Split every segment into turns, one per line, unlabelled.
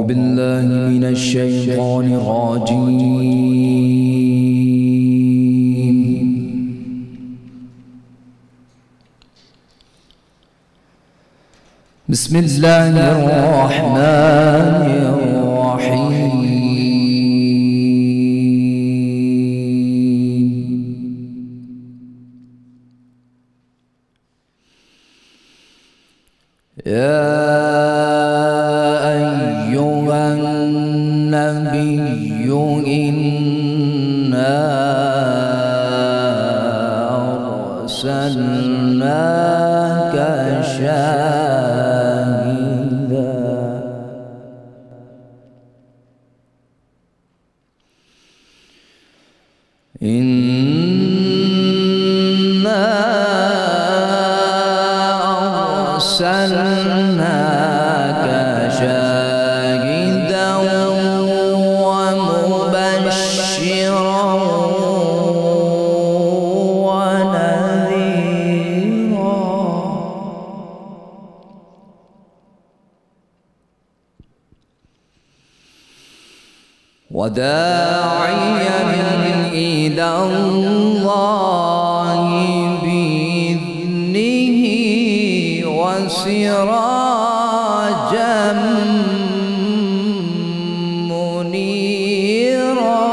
بالله من الشيطان الرجيم. بسم الله الرحمن الرحيم. يا أيها النبي إنا أرسلناك شاهدا أرسلناك شاهدا ومبشرا ونذيرا وداعيا إلى الله بإذنه وسراجا منيرا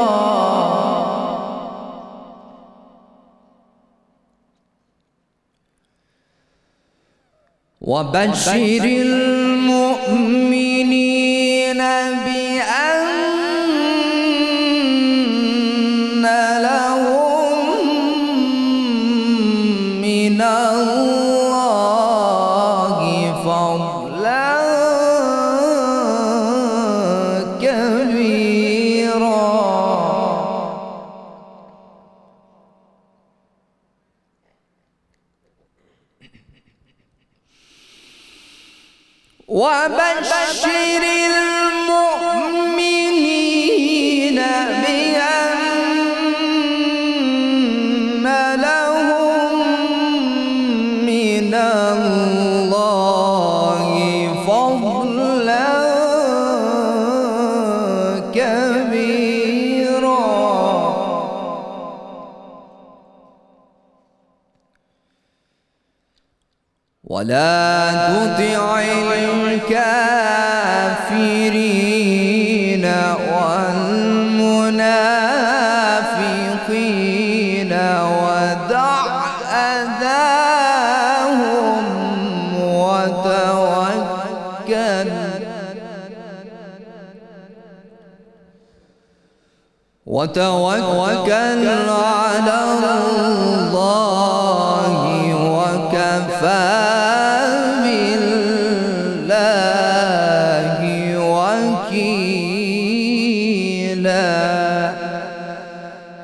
وبشر المؤمنين بأن لهم من الله فضلا كبيرا وبشر المؤمنين بأن لهم من الله فضلا كبيرا ولا تطع الكافرين والمنافقين ودع أذاهم وتوكل على الله وكفى بالله وكيلا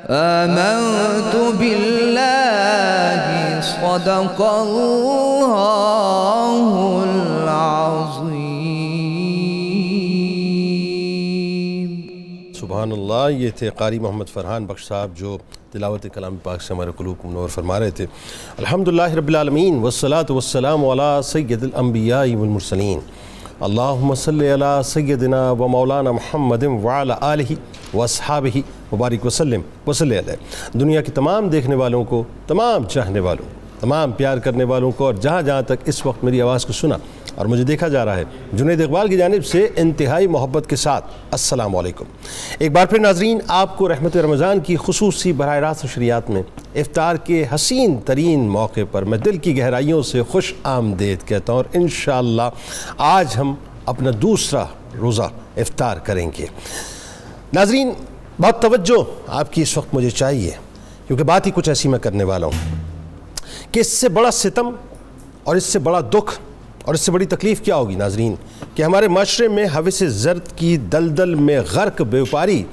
آمنت بالله صدق الله العظيم.
سبحان اللہ. یہ تھے قاری محمد فرحان بخش صاحب جو تلاوت کلام پاک سے ہمارے قلوب کو منور فرما رہے تھے. الحمدللہ رب العالمین والصلاة والسلام علی سید الانبیاء والمرسلین. اللہم صلی علی سیدنا و مولانا محمد وعلی آلہ واصحابہ مبارک وسلم وصلی علیہ. دنیا کے تمام دیکھنے والوں کو، تمام چاہنے والوں، تمام پیار کرنے والوں کو، اور جہاں جہاں تک اس وقت میری آواز کو سنا اور مجھے دیکھا جا رہا ہے، جنید اقبال کی جانب سے انتہائی محبت کے ساتھ السلام علیکم. ایک بار پھر ناظرین، آپ کو رحمت رمضان کی خصوصی براہ راست نشریات میں افطار کے حسین ترین موقع پر میں دل کی گہرائیوں سے خوش آمدید کہتا ہوں، اور انشاءاللہ آج ہم اپنا دوسرا روزہ افطار کریں گے. ناظرین، بہت توجہ آپ کی اس وقت مجھے چاہیے، کیونکہ بات ہی کچھ ایسی میں کرنے والا ہوں کہ اس سے بڑا ستم اور اس سے بڑا دکھ اور اس سے بڑی تکلیف کیا ہوگی ناظرین، کہ ہمارے معاشرے میں ہوس زرد کی دلدل میں غرق بیوپاری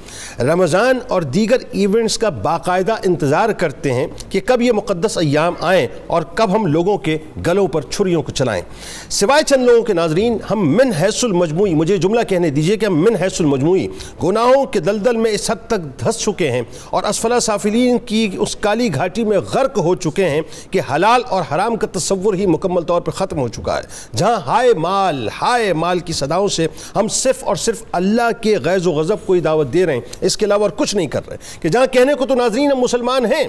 رمضان اور دیگر ایونٹس کا باقاعدہ انتظار کرتے ہیں کہ کب یہ مقدس ایام آئیں اور کب ہم لوگوں کے گلوں پر چھریوں کو چلائیں۔ سوائے چند لوگوں کے ناظرین، ہم من حیث المجموعی، مجھے جملہ کہنے دیجئے کہ ہم من حیث المجموعی گناہوں کے دلدل میں اس حد تک دھس چکے ہیں اور اسفل سافلین کی اس کالی گھاٹی میں غرق ہو چکے ہیں کہ حلال اور حرام کا تصور ہی مکمل طور پر ختم ہو چکا ہے۔ جہاں ہائے مال کی صداؤں سے ہم صرف اور صرف اللہ کے غیظ و غضب کو ہی دعوت دے رہے ہیں، اس کے علاوہ اور کچھ نہیں کر رہے، کہ جہاں کہنے کو تو ناظرین ہم مسلمان ہیں،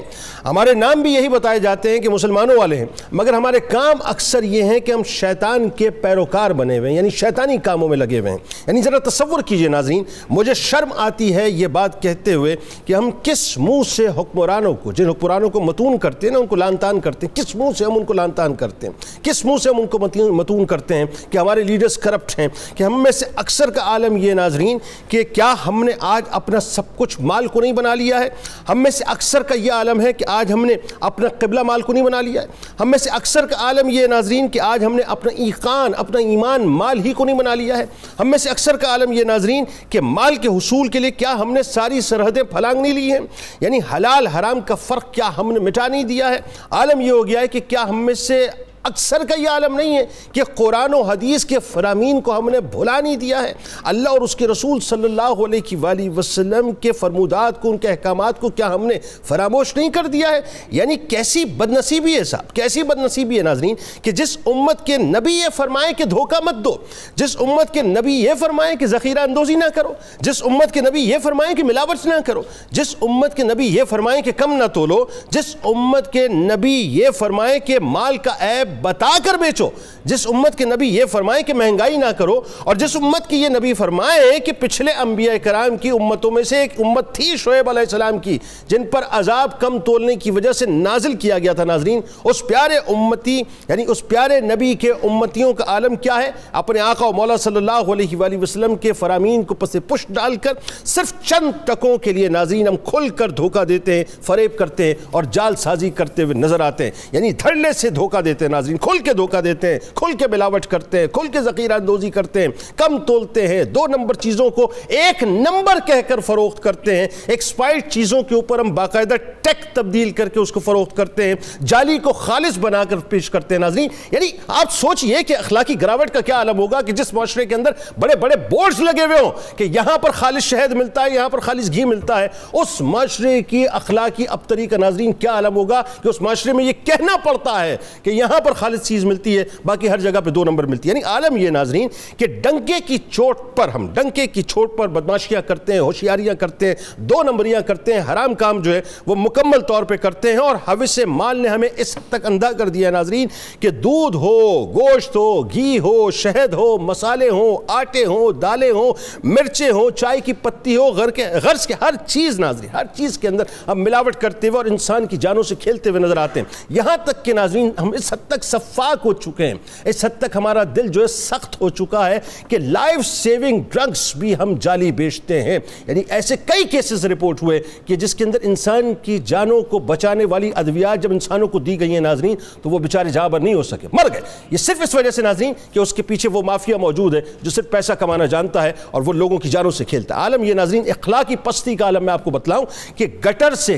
ہمارے نام بھی یہی بتائے جاتے ہیں کہ مسلمانوں والے ہیں، مگر ہمارے کام اکثر یہ ہیں کہ ہم شیطان کے پیروکار بنے ہوئے ہیں، یعنی شیطانی کاموں میں لگے ہوئے ہیں۔ یعنی ذرا تصور کیجئے ناظرین، مجھے شرم آتی ہے یہ بات کہتے ہوئے کہ ہم کس منہ سے حکمرانوں کو، جن حکمرانوں کو متون کرتے ہیں نا، ان کو لعن طعن کرتے ہیں، کس منہ سے ہم ان کو لعن طعن کرتے ہیں، کس منہ سے ہم ان کو متون کرتے ہیں کہ ہمارے لیڈرز کرپٹ ہیں، کہ ہم میں سے اکثر کا عالم یہ ناظرین کہ کیا ہم نے آج اپنا سب کچھ مال کو نہیں بنا لیا ہے؟ ہم میں سے اکثر کا یہ عالم ہے کہ آج ہم نے اپنا قبلہ مال کو نہیں بنا لیا ہے؟ ہم میں سے اکثر کا عالم یہ ناظرین کہ آج ہم نے اپنا ایقان، اپنا ایمان مال ہی کو نہیں بنا لیا ہے؟ ہم میں سے اکثر کا عالم یہ ناظرین کہ مال کے حصول کے لیے کیا ہم نے ساری سرحدیں پھلانگ نہیں لی ہیں؟ یعنی حلال حرام کا فرق کیا ہم نے مٹا نہیں دیا ہے؟ عالم یہ ہو گیا ہے کہ کیا ہم میں سے اکثر کا یہ عالم نہیں ہے کہ قرآن و حدیث کے فرامین کو ہم نے بھلا نہیں دیا ہے؟ اللہ اور اس کے رسول صلی اللہ علیہ وآلہ وسلم کے فرمودات کو، ان کے احکامات کو کیا ہم نے فراموش نہیں کر دیا ہے؟ یعنی کیسی بدنصیبی ہے صاحب، کیسی بدنصیبی ہے ناظرین کہ جس امت کے نبی یہ فرمائیں کہ دھوکہ مت دو، جس امت کے نبی یہ فرمائیں کہ ذخیرہ اندوزی نہ کرو، جس امت کے نبی یہ فرمائیں کہ ملاوٹ نہ کرو، جس امت کے نبی یہ فرمائیں کہ کم نہ تولو، جس امت کے نبی یہ فرمائیں کہ مال کا عیب بتا کر بیچو، جس امت کے نبی یہ فرمائیں کہ مہنگائی نہ کرو، اور جس امت کی یہ نبی فرمائیں کہ پچھلے انبیاء کرام کی امتوں میں سے ایک امت تھی شعیب علیہ السلام کی، جن پر عذاب کم تولنے کی وجہ سے نازل کیا گیا تھا ناظرین، اس پیارے امتی یعنی اس پیارے نبی کے امتیوں کا عالم کیا ہے؟ اپنے آقا و مولا صلی اللہ علیہ وآلہ وسلم کے فرامین کو پس پشت ڈال کر صرف چند ٹکوں کے لیے ناظرین ہم کھل کر دھوکہ دیتے ہیں، فریب کرتے ہیں اور جال سازی کرتے ہوئے نظر آتے ہیں، یعنی دھڑلے سے دھوکہ دیتے ہیں ناظرین، کھل کے دھوکہ دیتے ہیں، کھل کے ملاوٹ کرتے ہیں، کھل کے ذخیرہ اندوزی کرتے ہیں، کم تولتے ہیں، 2 نمبر چیزوں کو 1 نمبر کہہ کر فروخت کرتے ہیں، ایکسپائرڈ چیزوں کے اوپر ہم باقاعدہ ٹیک تبدیل کر کے اس کو فروخت کرتے ہیں، جعلی کو خالص بنا کر پیش کرتے ہیں ناظرین۔ یعنی آپ سوچئے کہ اخلاقی گراوٹ کا کیا عالم ہوگا کہ جس معاشرے کے اندر بڑے بڑے بورڈز لگے ہوئے ہوں کہ یہاں پر خالص شہد ملتا ہے، یہاں پر خالص گھی ملتا ہے، اس معاشرے کی اخلاقی ابتری کا ناظرین کیا عالم ہوگا کہ اس معاشرے میں یہ کہنا پڑتا ہے کہ یہاں پر خالص چیز ملتی ہے، باقی ہر جگہ پہ 2 نمبر ملتی ہے۔ یعنی عالم یہ ناظرین کہ ڈنکے کی چوٹ پر ہم ڈنکے کی چوٹ پر بدماشیاں کرتے ہیں، ہوشیاریاں کرتے ہیں، 2 نمبریاں کرتے ہیں، حرام کام جو ہے وہ مکمل طور پہ کرتے ہیں، اور ہوس مال نے ہمیں اس حد تک اندھا کر دیا ہے ناظرین کہ دودھ ہو، گوشت ہو، گھی ہو، شہد ہو، مسالے ہوں، آٹے ہوں، دالیں ہوں، مرچیں ہوں، چائے کی پتی ہو، غرض کے ہر چیز ناظرین، ہر چیز کے اندر ہم ملاوٹ کرتے ہوئے اور انسان کی جانوں سے کھیلتے ہوئے نظر آتے ہیں، یہاں تک کہ ناظرین ہم اس حد تک صفاق ہو چکے ہیں، اس حد تک ہمارا دل جو ہے سخت ہو چکا ہے کہ لائف سیونگ ڈرگز بھی ہم جعلی بیچتے ہیں۔ یعنی ایسے کئی کیسز رپورٹ ہوئے کہ جس کے اندر انسان کی جانوں کو بچانے والی ادویات جب انسانوں کو دی گئی ہیں ناظرین تو وہ بیچارے جاں بر نہیں ہو سکے، مر گئے۔ یہ صرف اس وجہ سے ناظرین کہ اس کے پیچھے وہ مافیا موجود ہے جو صرف پیسہ کمانا جانتا ہے اور وہ لوگوں کی جانوں سے کھیلتا ہے۔ عالم یہ ناظرین اخلاقی پستی کا عالم میں آپ کو بتلاؤں کہ گٹر سے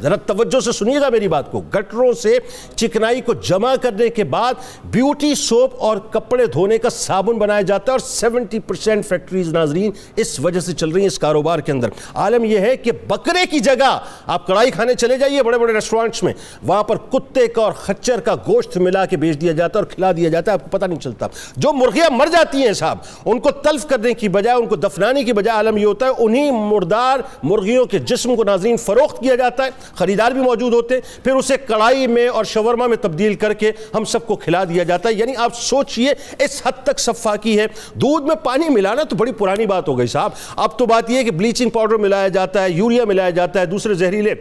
ذرا توجہ سے سنیے گا میری بات کو، گٹروں سے چکنائی کو جمع کرنے کے بعد بیوٹی سوپ اور کپڑے دھونے کا صابن بنایا جاتا ہے، اور 70% فیکٹریز ناظرین اس وجہ سے چل رہی ہیں اس کاروبار کے اندر۔ عالم یہ ہے کہ بکرے کی جگہ آپ کڑھائی کھانے چلے جائیے بڑے بڑے ریسٹورانٹس میں، وہاں پر کتے کا اور خچر کا گوشت ملا کے بیچ دیا جاتا ہے اور کھلا دیا جاتا ہے، آپ کو پتہ نہیں چلتا۔ جو مرغیاں مر جاتی ہیں صاحب، ان کو تلف کرنے کی بجائے، ان کو دفنانے کی بجائے عالم یہ ہوتا ہے انہی مردار مرغیوں کے جسم کو ناظرین فروخت کیا جاتا ہے، خریدار بھی موجود ہوتے ہیں، پھر اسے کڑھائی میں اور شورما میں تبدیل کر کے ہم سب کو کھلا دیا جاتا ہے۔ یعنی آپ سوچئے اس حد تک صفاقی ہے۔ دودھ میں پانی ملانا تو بڑی پرانی بات ہو گئی صاحب، اب تو بات یہ ہے کہ بلیچنگ پاؤڈر ملایا جاتا ہے، یوریا ملایا جاتا ہے، دوسرے زہریلے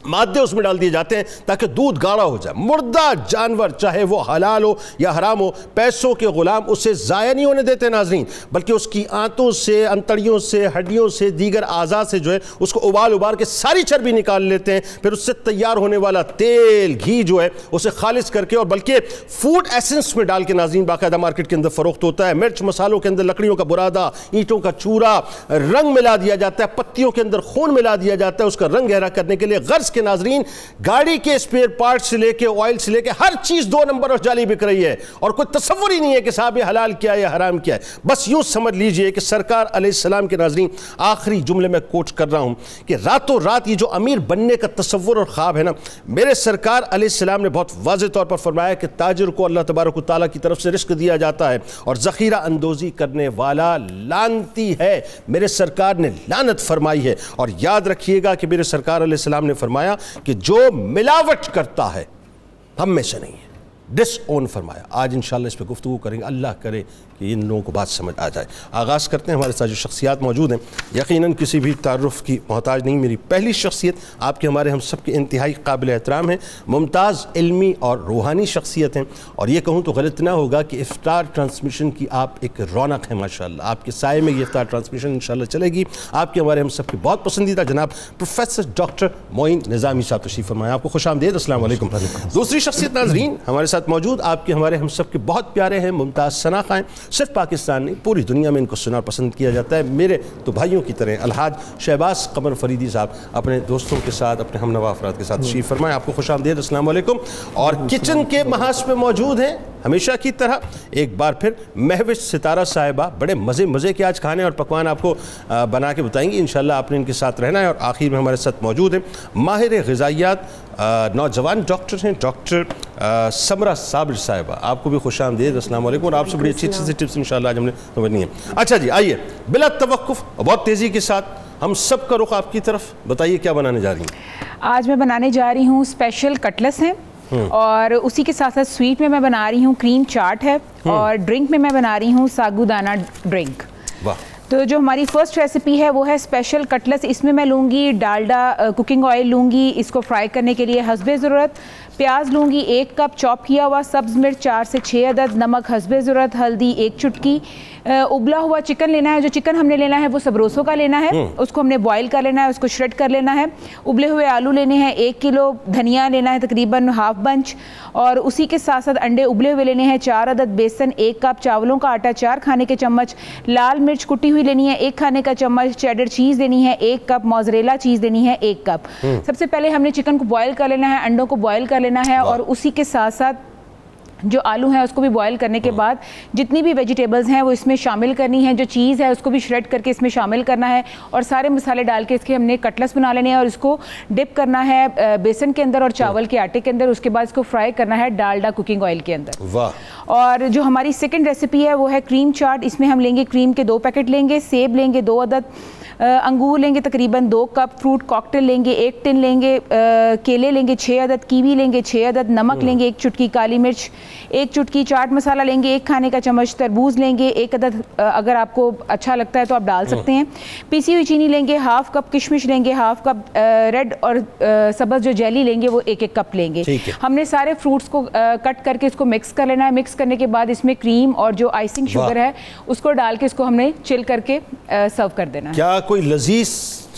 مادے اس میں ڈال دیے جاتے ہیں تاکہ دودھ گاڑھا ہو جائے. مردہ جانور چاہے وہ حلال ہو یا حرام ہو, پیسوں کے غلام اسے ضائع نہیں ہونے دیتے ناظرین, بلکہ اس کی آنتوں سے, انتڑیوں سے, ہڈیوں سے, دیگر اعضاء سے جو ہے اس کو ابال کے ساری چربی نکال لیتے ہیں. پھر اس سے تیار ہونے والا تیل, گھی جو ہے اسے خالص کر کے اور بلکہ فوڈ ایسنس میں ڈال کے ناظرین باقاعدہ مارکیٹ کے اندر فروخت ہوتا ہے. مرچ مسالوں کے اندر لکڑیوں کا برادہ, اینٹوں کا چورا, رنگ ملا دیا جاتا ہے, پتیوں کے اندر خون ملا دیا جاتا ہے اس کا رنگ گہرا کرنے کے لیے. غرض کے ناظرین گاڑی کے اسپیئر پارٹ سے لے کے آئل سے لے کے ہر چیز 2 نمبر اور جعلی بک رہی ہے, اور کوئی تصور ہی نہیں ہے کہ صاحب یہ حلال کیا ہے یا حرام کیا ہے. بس یوں سمجھ لیجئے کہ سرکار علیہ السلام کے ناظرین آخری جملے میں کوٹ کر رہا ہوں کہ راتوں رات یہ جو امیر بننے کا تصور اور خواب ہے نا, میرے سرکار علیہ السلام نے بہت واضح طور پر فرمایا کہ تاجر کو اللہ تبارک و تعالیٰ کی طرف سے رزق دیا جاتا ہے اور ذخیرہ اندوزی کرنے والا لعنتی ہے. میرے سرکار نے لعنت فرمائی ہے. اور یاد رکھیے گا کہ میرے سرکار علیہ السلام نے فرمایا کہ جو ملاوٹ کرتا ہے ہم میں سے نہیں ہے, ڈس اون فرمایا. آج انشاءاللہ اس پہ گفتگو کریں گے, اللہ کرے کہ ان لوگوں کو بات سمجھ آ جائے. آغاز کرتے ہیں. ہمارے ساتھ جو شخصیات موجود ہیں یقیناً کسی بھی تعارف کی محتاج نہیں. میری پہلی شخصیت آپ کے ہمارے ہم سب کے انتہائی قابل احترام ہیں, ممتاز علمی اور روحانی شخصیت ہیں, اور یہ کہوں تو غلط نہ ہوگا کہ افطار ٹرانسمیشن کی آپ ایک رونق ہے ماشاءاللہ. آپ کے سائے میں یہ افطار ٹرانسمیشن انشاءاللہ چلے گی. آپ کے ہمارے ہم سب کے بہت پسندیدہ جناب پروفیسر ڈاکٹر معین نظامی صاحب تشریف فرمائیں. آپ کو خوش آمدید. السلام علیکم. دوسری شخصیت ناظرین ہمارے ساتھ موجود, آپ کے ہمارے ہم سب کے بہت پیارے ہیں, ممتاز ثنا خان. صرف پاکستان نہیں پوری دنیا میں ان کو سنا پسند کیا جاتا ہے. میرے تو بھائیوں کی طرح الحاج شہباز قمر فریدی صاحب اپنے دوستوں کے ساتھ, اپنے ہم نوا افراد کے ساتھ تشریف فرمائیں. آپ کو خوش آمدید. السلام علیکم. اور کچن کے محاذ پہ موجود ہیں ہمیشہ کی طرح ایک بار پھر مہوش ستارہ صاحبہ. بڑے مزے کے آج کھانے اور پکوان آپ کو بنا کے بتائیں گی انشاءاللہ. آپ نے ان کے ساتھ رہنا ہے. اور آخر میں ہمارے ساتھ موجود ہیں ماہر غذائیات, نوجوان ڈاکٹر ہیں, ڈاکٹر سمرہ صابر صاحبہ. آپ کو بھی خوش آمدید. السلام علیکم. اور آپ سے بڑی اچھی ٹپس انشاءاللہ آج ہم نے سمجھنی ہے. اچھا جی, آئیے بلا توقف اور بہت تیزی کے ساتھ ہم سب کا رخ آپ کی طرف. بتائیے کیا بنانے جا رہی ہیں؟
آج میں بنانے جا رہی ہوں اسپیشل کٹلس ہیں, اور اسی کے ساتھ ساتھ سویٹ میں بنا رہی ہوں کریم چاٹ ہے, اور ڈرنک میں بنا رہی ہوں ساگودانہ ڈرنک. واہ. تو جو ہماری فرسٹ ریسیپی ہے وہ ہے اسپیشل کٹلس. اس میں لوں گی ڈالڈا کوکنگ آئل لوں گی اس کو فرائی کرنے کے لیے حسب ضرورت. پیاز لوں گی 1 کپ چاپ کیا ہوا, سبز مرچ 4 سے 6 عدد, نمک حسب ضرورت, ہلدی 1 چٹکی. ابلا ہوا چکن لینا ہے. جو چکن ہم نے لینا ہے وہ سبروسو کا لینا ہے, اس کو ہم نے بوائل کر لینا ہے, اس کو شریڈ کر لینا ہے. ابلے ہوئے آلو لینے ہیں 1 کلو, دھنیا لینا ہے تقریباً ½ بنچ, اور اسی کے ساتھ ساتھ انڈے ابلے ہوئے لینے ہیں 4 عدد, بیسن 1 کپ, چاولوں کا آٹا 4 کھانے کے چمچ, لال مرچ کٹی ہوئی لینی ہے 1 کھانے کا چمچ, چیڈر چیز لینی ہے 1 کپ, موزریلا چیز لینی ہے 1 کپ. سب سے پہلے ہم نے چکن کو بوائل کر لینا ہے, انڈوں کو بوائل کر لینا ہے, اور اسی کے ساتھ ساتھ جو آلو ہیں اس کو بھی بوائل کرنے کے بعد جتنی بھی ویجیٹیبلز ہیں وہ اس میں شامل کرنی ہے. جو چیز ہے اس کو بھی شریڈ کر کے اس میں شامل کرنا ہے, اور سارے مسالے ڈال کے اس کے ہم نے کٹلس بنا لینے ہیں, اور اس کو ڈپ کرنا ہے بیسن کے اندر اور چاول کے آٹے کے اندر. اس کے بعد اس کو فرائی کرنا ہے ڈالڈا کوکنگ آئل کے اندر. واہ. اور جو ہماری سیکنڈ ریسیپی ہے وہ ہے کریم چاٹ. اس میں ہم لیں گے کریم کے 2 پیکٹ لیں گے, سیب لیں گے 2 عدد, انگور لیں گے تقریباً 2 کپ, فروٹ کاکٹیل لیں گے 1 ٹن لیں گے, کیلے لیں گے 6 عدد, کیوی لیں گے 6 عدد, نمک لیں گے 1 چٹکی, کالی مرچ 1 چٹکی, چاٹ مسالہ لیں گے 1 کھانے کا چمچ, تربوز لیں گے 1 عدد, اگر آپ کو اچھا لگتا ہے تو آپ ڈال سکتے ہیں. پیسی ہوئی چینی لیں گے ½ کپ, کشمش لیں گے ½ کپ, ریڈ اور سبز جو جیلی لیں گے وہ 1 کپ لیں گے. ہم نے سارے فروٹس کو کٹ کر کے اس کو مکس کر لینا ہے. مکس کرنے کے بعد اس میں کریم اور جو آئسنگ شوگر ہے اس کو ڈال کے اس کو ہم نے چل کر کے سرو کر دینا ہے.
کیا کوئی لذیذ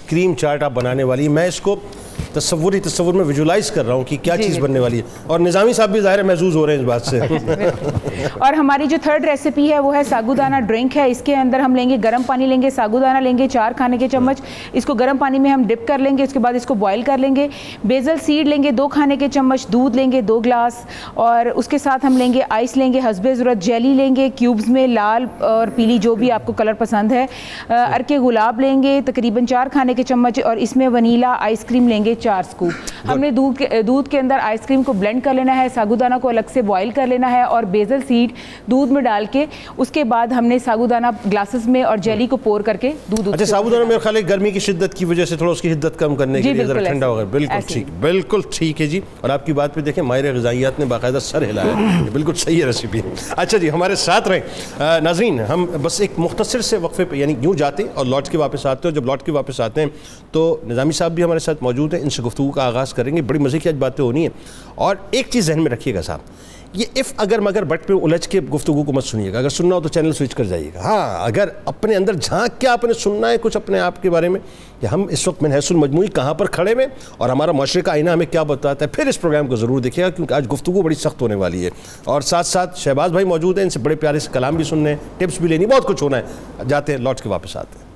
کریم چاٹ آپ بنانے والی؟ میں اس کو تصور میں ویژولائز کر رہا ہوں کہ کیا چیز بننے والی ہے, اور نظامی صاحب بھی ظاہر محظوظ ہو رہے ہیں اس بات سے.
اور ہماری جو تھرڈ ریسیپی ہے وہ ہے ساگودانہ ڈرنک ہے. اس کے اندر ہم لیں گے گرم پانی لیں گے, ساگودانہ لیں گے 4 کھانے کے چمچ, اس کو گرم پانی میں ہم ڈپ کر لیں گے, اس کے بعد اس کو بوائل کر لیں گے. بیزل سیڈ لیں گے 2 کھانے کے چمچ, دودھ لیں گے 2 گلاس, اور اس کے ساتھ ہم لیں گے آئس لیں گے حسب ضرورت, جیلی لیں گے کیوبز میں لال اور پیلی جو بھی آپ کو کلر پسند ہے, ارکے گلاب لیں گے تقریباً 4 کھانے کے چمچ, اور اس میں ونیلا آئس کریم لیں گے 4 سکوپ. ہم نے دودھ کے اندر آئس کریم کو بلینڈ کر لینا ہے, ساگودانہ کو الگ سے بوائل کر لینا ہے, اور بیزل سیڈ دودھ میں ڈال کے اس کے بعد ہم نے ساگودانہ گلاسز میں اور جیلی کو پور کر کے دودھ.
اچھا, ساگودانہ میرے خیال ہے گرمی کی شدت کی وجہ سے تھوڑا اس کی حدت کم کرنے کے لیے ذرا ٹھنڈا ہوگا. بالکل ٹھیک ہے جی. اور آپ کی بات پہ دیکھیں ماہر غذائیات نے باقاعدہ سر ہلایا ہے, بالکل صحیح ہے ریسیپی. اچھا جی, ہمارے ساتھ رہیں ناظرین. ہم بس ایک مختصر سے وقفے پہ یعنی یوں جاتے ہیں اور لوٹ کے واپس آتے ہیں, اور جب لوٹ کے واپس آتے ہیں تو نظامی صاحب بھی ہمارے ساتھ موجود ہیں. موجود ہیں, ان سے گفتگو کا آغاز کریں گے. بڑی مزے کی آج باتیں ہونی ہیں. اور ایک چیز ذہن میں رکھیے گا صاحب, یہ اف اگر مگر بٹ پہ الجھ کے گفتگو کو مت سنیے گا. اگر سننا ہو تو چینل سوئچ کر جائیے گا. ہاں, اگر اپنے اندر جھانک کے آپ نے سننا ہے کچھ اپنے آپ کے بارے میں کہ ہم اس وقت من حیث المجموعی کہاں پر کھڑے میں اور ہمارا معاشرے کا آئینہ ہمیں کیا بتاتا ہے, پھر اس پروگرام کو ضرور دیکھیے گا, کیونکہ آج گفتگو بڑی سخت ہونے والی ہے. اور ساتھ ساتھ شہباز بھائی موجود ہیں, ان سے بڑے پیارے سے کلام بھی سننے ہیں, ٹپس بھی لینی, بہت کچھ ہونا ہے. جاتے ہیں, لوٹ کے واپس آتے ہیں.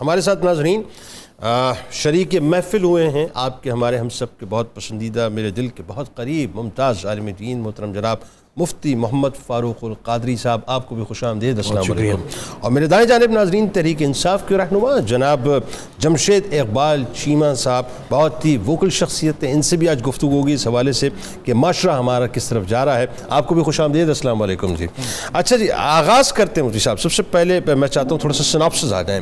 ہمارے ساتھ ناظرین شریک محفل ہوئے ہیں آپ کے, ہمارے ہم سب کے بہت پسندیدہ, میرے دل کے بہت قریب, ممتاز عالم دین محترم جناب مفتی محمد فاروق القادری صاحب. آپ کو بھی خوش آمدید, السلام علیکم. اور میرے دائیں جانب ناظرین تحریک انصاف کے رہنما جناب جمشید اقبال چیمہ صاحب, بہت ہی ووکل شخصیت ہیں, ان سے بھی آج گفتگو ہوگی اس حوالے سے کہ معاشرہ ہمارا کس طرف جا رہا ہے. آپ کو بھی خوش آمدید, السلام علیکم جی. اچھا جی, آغاز کرتے ہیں مفتی صاحب. سب سے پہلے میں چاہتا ہوں تھوڑا سا سناپسس آ جائیں.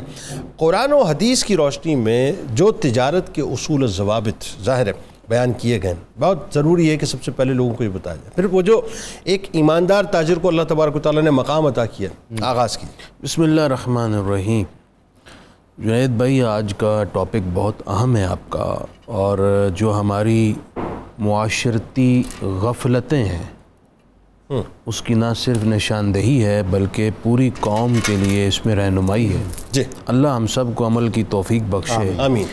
قرآن و حدیث کی روشنی میں جو تجارت کے اصول و ضوابط ظاہر ہے بیان کیے گئے, بہت ضروری ہے کہ سب سے پہلے لوگوں کو یہ بتایا جائے. پھر وہ جو ایک ایماندار تاجر کو اللہ تبارک و تعالیٰ نے مقام عطا کیا, آغاز کی.
بسم اللہ الرحمن الرحیم. جنید بھائی, آج کا ٹاپک بہت اہم ہے آپ کا, اور جو ہماری معاشرتی غفلتیں ہیں اس کی نہ صرف نشاندہی ہے بلکہ پوری قوم کے لیے اس میں رہنمائی ہے.
جی,
اللہ ہم سب کو عمل کی توفیق بخشے.
آمین.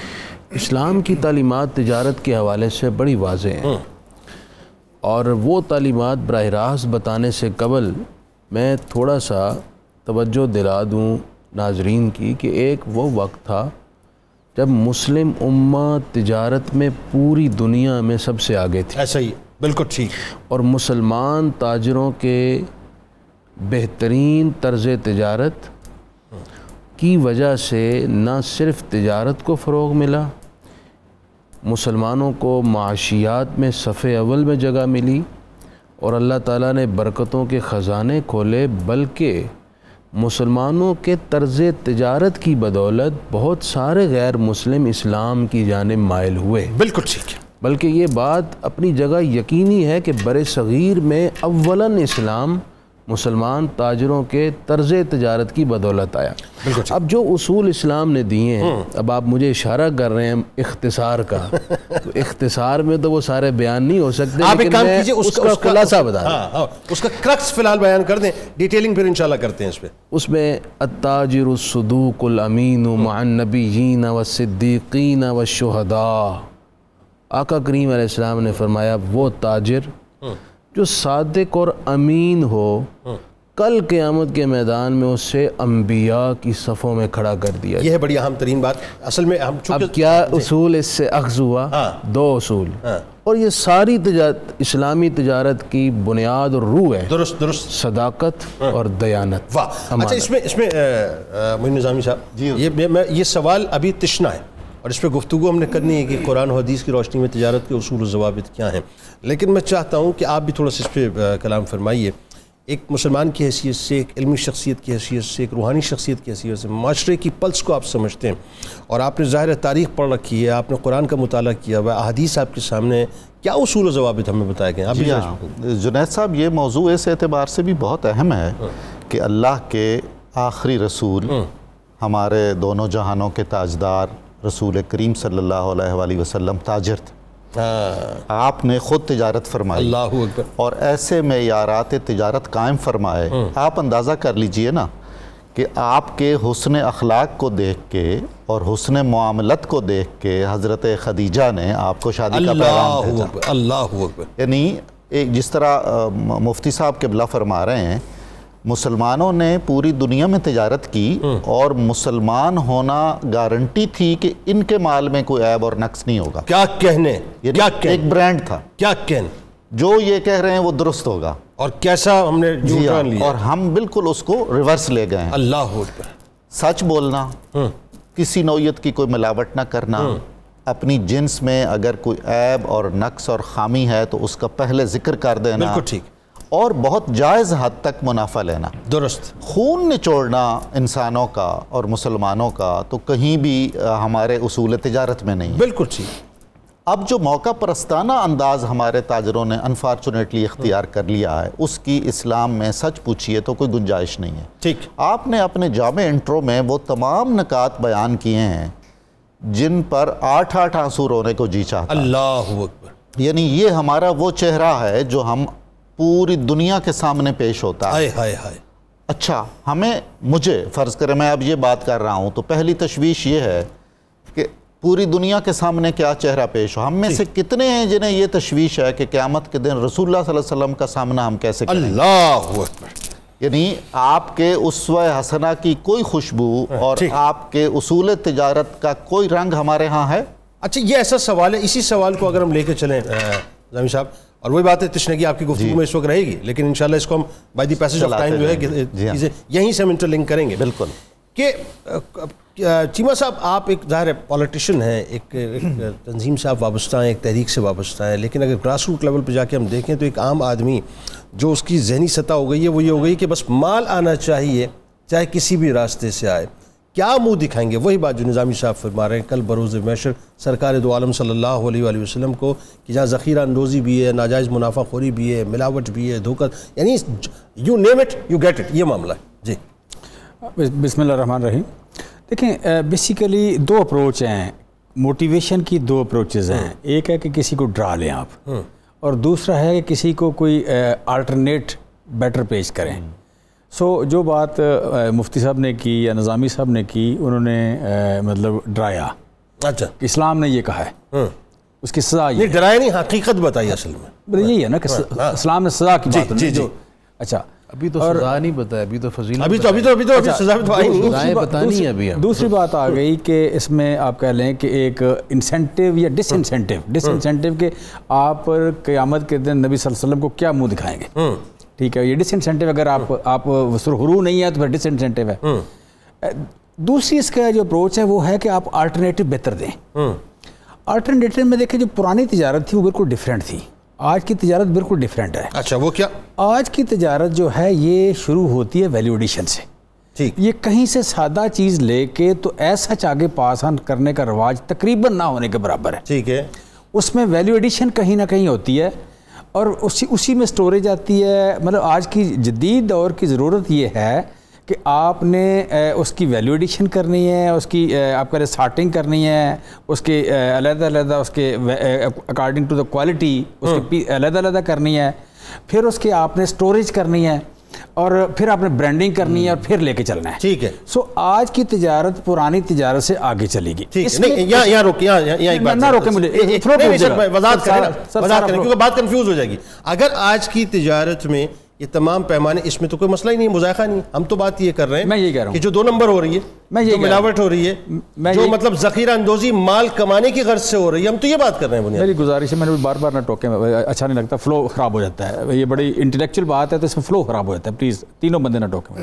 اسلام کی تعلیمات تجارت کے حوالے سے بڑی واضح ہیں, اور وہ تعلیمات براہ راست بتانے سے قبل میں تھوڑا سا توجہ دلا دوں ناظرین کی کہ ایک وہ وقت تھا جب مسلم امہ تجارت میں پوری دنیا میں سب سے آگے تھی.
ایسا ہی, بالکل ٹھیک.
اور مسلمان تاجروں کے بہترین طرز تجارت کی وجہ سے نہ صرف تجارت کو فروغ ملا, مسلمانوں کو معاشیات میں صف اول میں جگہ ملی, اور اللہ تعالیٰ نے برکتوں کے خزانے کھولے, بلکہ مسلمانوں کے طرز تجارت کی بدولت بہت سارے غیر مسلم اسلام کی جانب مائل ہوئے.
بالکل ٹھیک ہے.
بلکہ یہ بات اپنی جگہ یقینی ہے کہ بر صغیر میں اولاً اسلام مسلمان تاجروں کے طرز تجارت کی بدولت آیا. اب جو اصول اسلام نے دیے ہیں, اب آپ مجھے اشارہ کر رہے ہیں اختصار کا, تو اختصار میں تو وہ سارے بیان نہیں ہو سکتے, لیکن میں اس کا خلاصہ بتا رہا ہوں.
اس کا کرکس فی الحال بیان کر دیں, ڈیٹیلنگ پھر انشاءاللہ کرتے ہیں اس پہ.
اس میں التاجر الصدوق الامین مع النبیین والصدیقین والشہداء. آقا کریم علیہ السلام نے فرمایا وہ تاجر جو صادق اور امین ہو, کل قیامت کے میدان میں اسے انبیاء کی صفوں میں کھڑا کر دیا.
یہ ہے بڑی اہم ترین بات. اصل میں ہم
اب کیا اصول اس سے اخذ ہوا؟ 2 اصول, اور یہ ساری اسلامی تجارت کی بنیاد اور روح ہے.
درست درست.
صداقت اور دیانت.
واہ. اچھا, اس میں معین نظامی صاحب, یہ سوال ابھی تشنا ہے, اور اس پہ گفتگو ہم نے کرنی ہے کہ قرآن و حدیث کی روشنی میں تجارت کے اصول و ضوابط کیا ہیں. لیکن میں چاہتا ہوں کہ آپ بھی تھوڑا سا اس پہ کلام فرمائیے. ایک مسلمان کی حیثیت سے, ایک علمی شخصیت کی حیثیت سے, ایک روحانی شخصیت کی حیثیت سے, معاشرے کی پلس کو آپ سمجھتے ہیں, اور آپ نے ظاہر تاریخ پڑھ رکھی ہے, آپ نے قرآن کا مطالعہ کیا ہوا, احادیث آپ کے سامنے, کیا اصول و ضوابط ہمیں بتائے گئے؟
جی ہاں جنید صاحب, یہ موضوع اس اعتبار سے بھی بہت اہم ہے کہ اللہ کے آخری رسول, ہمارے دونوں جہانوں کے تاجدار رسول کریم صلی اللہ علیہ وآلہ وسلم تاجر تھے. آپ نے خود تجارت فرمائی,
اللہ اکبر,
اور ایسے معیارات تجارت قائم فرمائے. آپ اندازہ کر لیجئے نا کہ آپ کے حسن اخلاق کو دیکھ کے اور حسن معاملت کو دیکھ کے حضرت خدیجہ نے آپ کو شادی کا پیغام بھیجا.
اللہ اکبر.
یعنی جس طرح مفتی صاحب قبلہ فرما رہے ہیں, مسلمانوں نے پوری دنیا میں تجارت کی, اور مسلمان ہونا گارنٹی تھی کہ ان کے مال میں کوئی عیب اور نقص نہیں ہوگا.
کیا کہنے,
ایک برانڈ تھا,
کیا کہنے,
جو یہ کہہ رہے ہیں وہ درست ہوگا.
اور کیسا ہم نے
اور ہم بالکل اس کو ریورس لے گئے ہیں.
اللہ اکبر.
سچ بولنا، کسی نوعیت کی کوئی ملاوٹ نہ کرنا، اپنی جنس میں اگر کوئی عیب اور نقص اور خامی ہے تو اس کا پہلے ذکر کر دینا،
بالکل ٹھیک،
اور بہت جائز حد تک منافع لینا،
درست،
خون نچوڑنا انسانوں کا اور مسلمانوں کا تو کہیں بھی ہمارے اصول تجارت میں نہیں ہے۔
بالکل ٹھیک۔
اب جو موقع پرستانہ انداز ہمارے تاجروں نے انفارچونیٹلی اختیار کر لیا ہے، اس کی اسلام میں سچ پوچھیے تو کوئی گنجائش نہیں ہے۔
ٹھیک،
آپ نے اپنے جامع انٹرو میں وہ تمام نکات بیان کیے ہیں جن پر 8 آنسو رونے کو جی چاہتا ہے۔
اللہ اکبر،
یعنی یہ ہمارا وہ چہرہ ہے جو ہم پوری دنیا کے سامنے پیش ہوتا ہے۔
ہائے ہائے ہائے،
اچھا، مجھے فرض کریں میں اب یہ بات کر رہا ہوں تو پہلی تشویش یہ ہے کہ پوری دنیا کے سامنے کیا چہرہ پیش ہو۔ ہم میں سے کتنے ہیں جنہیں یہ تشویش ہے کہ قیامت کے دن رسول اللہ صلی اللہ علیہ وسلم کا سامنا ہم کیسے کریں؟
اللہ اکبر،
یعنی آپ کے اسوہ حسنہ کی کوئی خوشبو اور آپ کے اصول تجارت کا کوئی رنگ ہمارے ہاں ہے؟
اچھا، یہ ایسا سوال ہے، اسی سوال کو اگر ہم لے کے چلیں نظامی صاحب، اور وہی بات ہے تشنگی آپ کی گفتگو میں اس وقت رہے گی، لیکن انشاءاللہ اس کو ہم by the passage of time جو ہے چیزیں یہیں سے ہم انٹر لنک کریں گے۔
بالکل،
کہ چیمہ صاحب آپ ایک ظاہر ہے پولیٹیشین ہیں، ایک تنظیم سے آپ وابستہ ہیں، ایک تحریک سے وابستہ ہیں، لیکن اگر گراس روٹ لیول پہ جا کے ہم دیکھیں تو ایک عام آدمی جو اس کی ذہنی سطح ہو گئی ہے وہ یہ ہو گئی کہ بس مال آنا چاہیے چاہے کسی بھی راستے سے آئے، کیا منہ دکھائیں گے؟ وہی بات جو نظامی صاحب فرما رہے ہیں کل بروز محشر سرکار دو عالم صلی اللہ علیہ وآلہ وسلم کو، کہ جہاں ذخیرہ اندوزی بھی ہے، ناجائز منافع خوری بھی ہے، ملاوٹ بھی ہے، دھوکہ، یعنی you name it you get it, یہ معاملہ ہے۔ جی
بسم اللہ الرحمن الرحیم۔ دیکھیں، بیسیکلی 2 اپروچ ہیں، موٹیویشن کی 2 اپروچز ہیں۔ ایک ہے کہ کسی کو ڈرا لیں آپ، اور دوسرا ہے کہ کسی کو کوئی آلٹرنیٹ بیٹر پیش کریں۔ جو بات مفتی صاحب نے کی یا نظامی صاحب نے کی، انہوں نے مطلب ڈرایا،
اچھا،
اسلام نے یہ کہا ہے، اس کی سزا یہ
ڈرائے نہیں، حقیقت بتائی اصل میں،
یہی ہے نا کہ اسلام نے سزا کی بات
جی۔
اچھا،
ابھی تو سزا نہیں بتایا، ابھی تو فضیلت،
ابھی تو سزا بھی تو آئی نہیں،
سزائیں بتانی ہے ابھی۔
دوسری بات آ گئی کہ اس میں آپ کہہ لیں کہ ایک انسینٹیو یا ڈس انسینٹیو کہ آپ قیامت کے دن نبی صلی اللہ علیہ وسلم کو کیا منہ دکھائیں گے؟ ٹھیک ہے، یہ ڈس انسینٹیو اگر آپ سرخرو نہیں ہے تو پھر ڈس انسینٹیو ہے۔ دوسری اس کا جو اپروچ ہے وہ ہے کہ آپ آلٹرنیٹو بہتر دیں۔ آلٹرنیٹو میں دیکھیں جو پرانی تجارت تھی وہ بالکل ڈیفرنٹ تھی، آج کی تجارت بالکل ڈیفرنٹ ہے۔
اچھا، وہ کیا؟
آج کی تجارت جو ہے یہ شروع ہوتی ہے ویلیو ایڈیشن سے۔
ٹھیک،
یہ کہیں سے سادہ چیز لے کے تو ایسا آگے پاس آن کرنے کا رواج تقریباً نہ ہونے کے برابر ہے۔
ٹھیک ہے،
اس میں ویلیو ایڈیشن کہیں نہ کہیں ہوتی ہے، اور اسی میں سٹوریج آتی ہے۔ مطلب آج کی جدید دور کی ضرورت یہ ہے کہ آپ نے اس کی ویلیو ایڈیشن کرنی ہے، اس کی آپ کا سارٹنگ کرنی ہے، اس کے علیحدہ اس کے اکارڈنگ ٹو دا کوالٹی اس کی علیحدہ کرنی ہے، پھر اس کے آپ نے سٹوریج کرنی ہے، اور پھر آپ نے برانڈنگ کرنی ہے، اور پھر لے کے چلنا ہے۔
ٹھیک ہے،
آج کی تجارت پرانی تجارت سے آگے چلے گی۔
یہاں روکیں، یہاں ایک بات
نہ روکیں مجھے،
وضاحت کریں کیونکہ بات کنفیوز ہو جائے گی۔ اگر آج کی تجارت میں یہ تمام پیمانے، اس میں تو کوئی مسئلہ ہی نہیں، مذائقہ نہیں، ہم تو بات یہ کر رہے ہیں
میں یہ کہہ رہا ہوں
کہ جو 2 نمبر ہو رہی ہے، جو ملاوٹ ہو رہی ہے، جو مطلب ذخیرہ اندوزی مال کمانے کی غرض سے ہو رہی ہے، ہم تو یہ بات کر رہے ہیں۔
میری گزارش ہے، میں نے بار بار نہ ٹوکیں، اچھا نہیں لگتا، فلو خراب ہو جاتا ہے، یہ بڑی انٹلیکچوئل بات ہے تو اس میں فلو خراب ہو جاتا ہے، پلیز تینوں بندے نہ ٹوکیں۔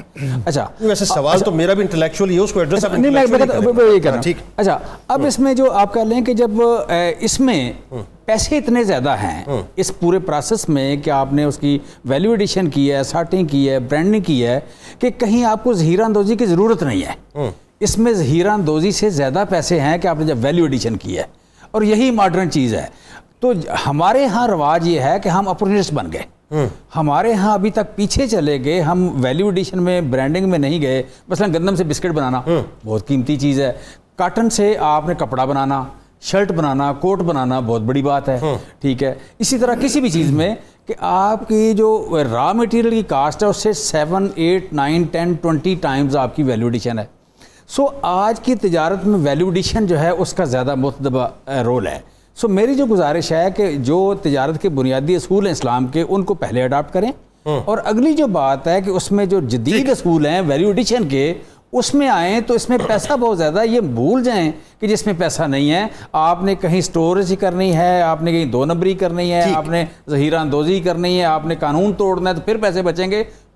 اچھا،
ویسے سوال تو میرا بھی انٹلیکچوئل ہی ہے، اس کو ایڈریس
نہیں میں یہ کہہ رہا ہوں۔ اچھا، اب اس میں جو آپ کہہ لیں کہ جب اس میں پیسے اتنے زیادہ ہیں اس پورے پروسیس میں کہ آپ نے اس کی ویلیو ایڈیشن کی ہے، سارٹنگ کی ہے، برانڈنگ کی ہے، کہ کہیں آپ کو ذخیرہ اندوزی کی ضرورت نہیں ہے۔ اس میں ذخیرہ اندوزی سے زیادہ پیسے ہیں کہ آپ نے جب ویلیو ایڈیشن کی ہے، اور یہی ماڈرن چیز ہے۔ تو ہمارے ہاں رواج یہ ہے کہ ہم اپورچونسٹ بن گئے، ہمارے ہاں ابھی تک پیچھے چلے گئے، ہم ویلیو ایڈیشن میں برانڈنگ میں نہیں گئے۔ مثلا گندم سے بسکٹ بنانا بہت قیمتی چیز ہے، کاٹن سے آپ نے کپڑا بنانا، شرٹ بنانا، کوٹ بنانا بہت بڑی بات ہے، ٹھیک ہے۔ اسی طرح کسی بھی چیز میں کہ آپ کی جو را مٹیریل کی کاسٹ ہے اس سے 7, 8, 9, 10, 20 ٹائمز آپ کی ویلیو ایڈیشن ہے۔ آج کی تجارت میں ویلیو ایڈیشن جو ہے اس کا زیادہ متدبہ رول ہے۔ میری جو گزارش ہے کہ جو تجارت کے بنیادی اصول ہیں اسلام کے، ان کو پہلے اڈاپٹ کریں، اور اگلی جو بات ہے کہ اس میں جو جدید اصول ہیں ویلیو ایڈیشن کے، اس میں آئیں تو اس میں پیسہ بہت زیادہ ہے، یہ بھول جائیں کہ جس میں پیسہ نہیں ہے۔ آپ نے کہیں سٹوریج کرنی ہے، آپ نے کہیں 2 نمبری کرنی ہے، آپ نے ذخیرہ اندوزی کرنی ہے، آپ نے قانون توڑنا ہے، تو پھر پیسے بچیں گے۔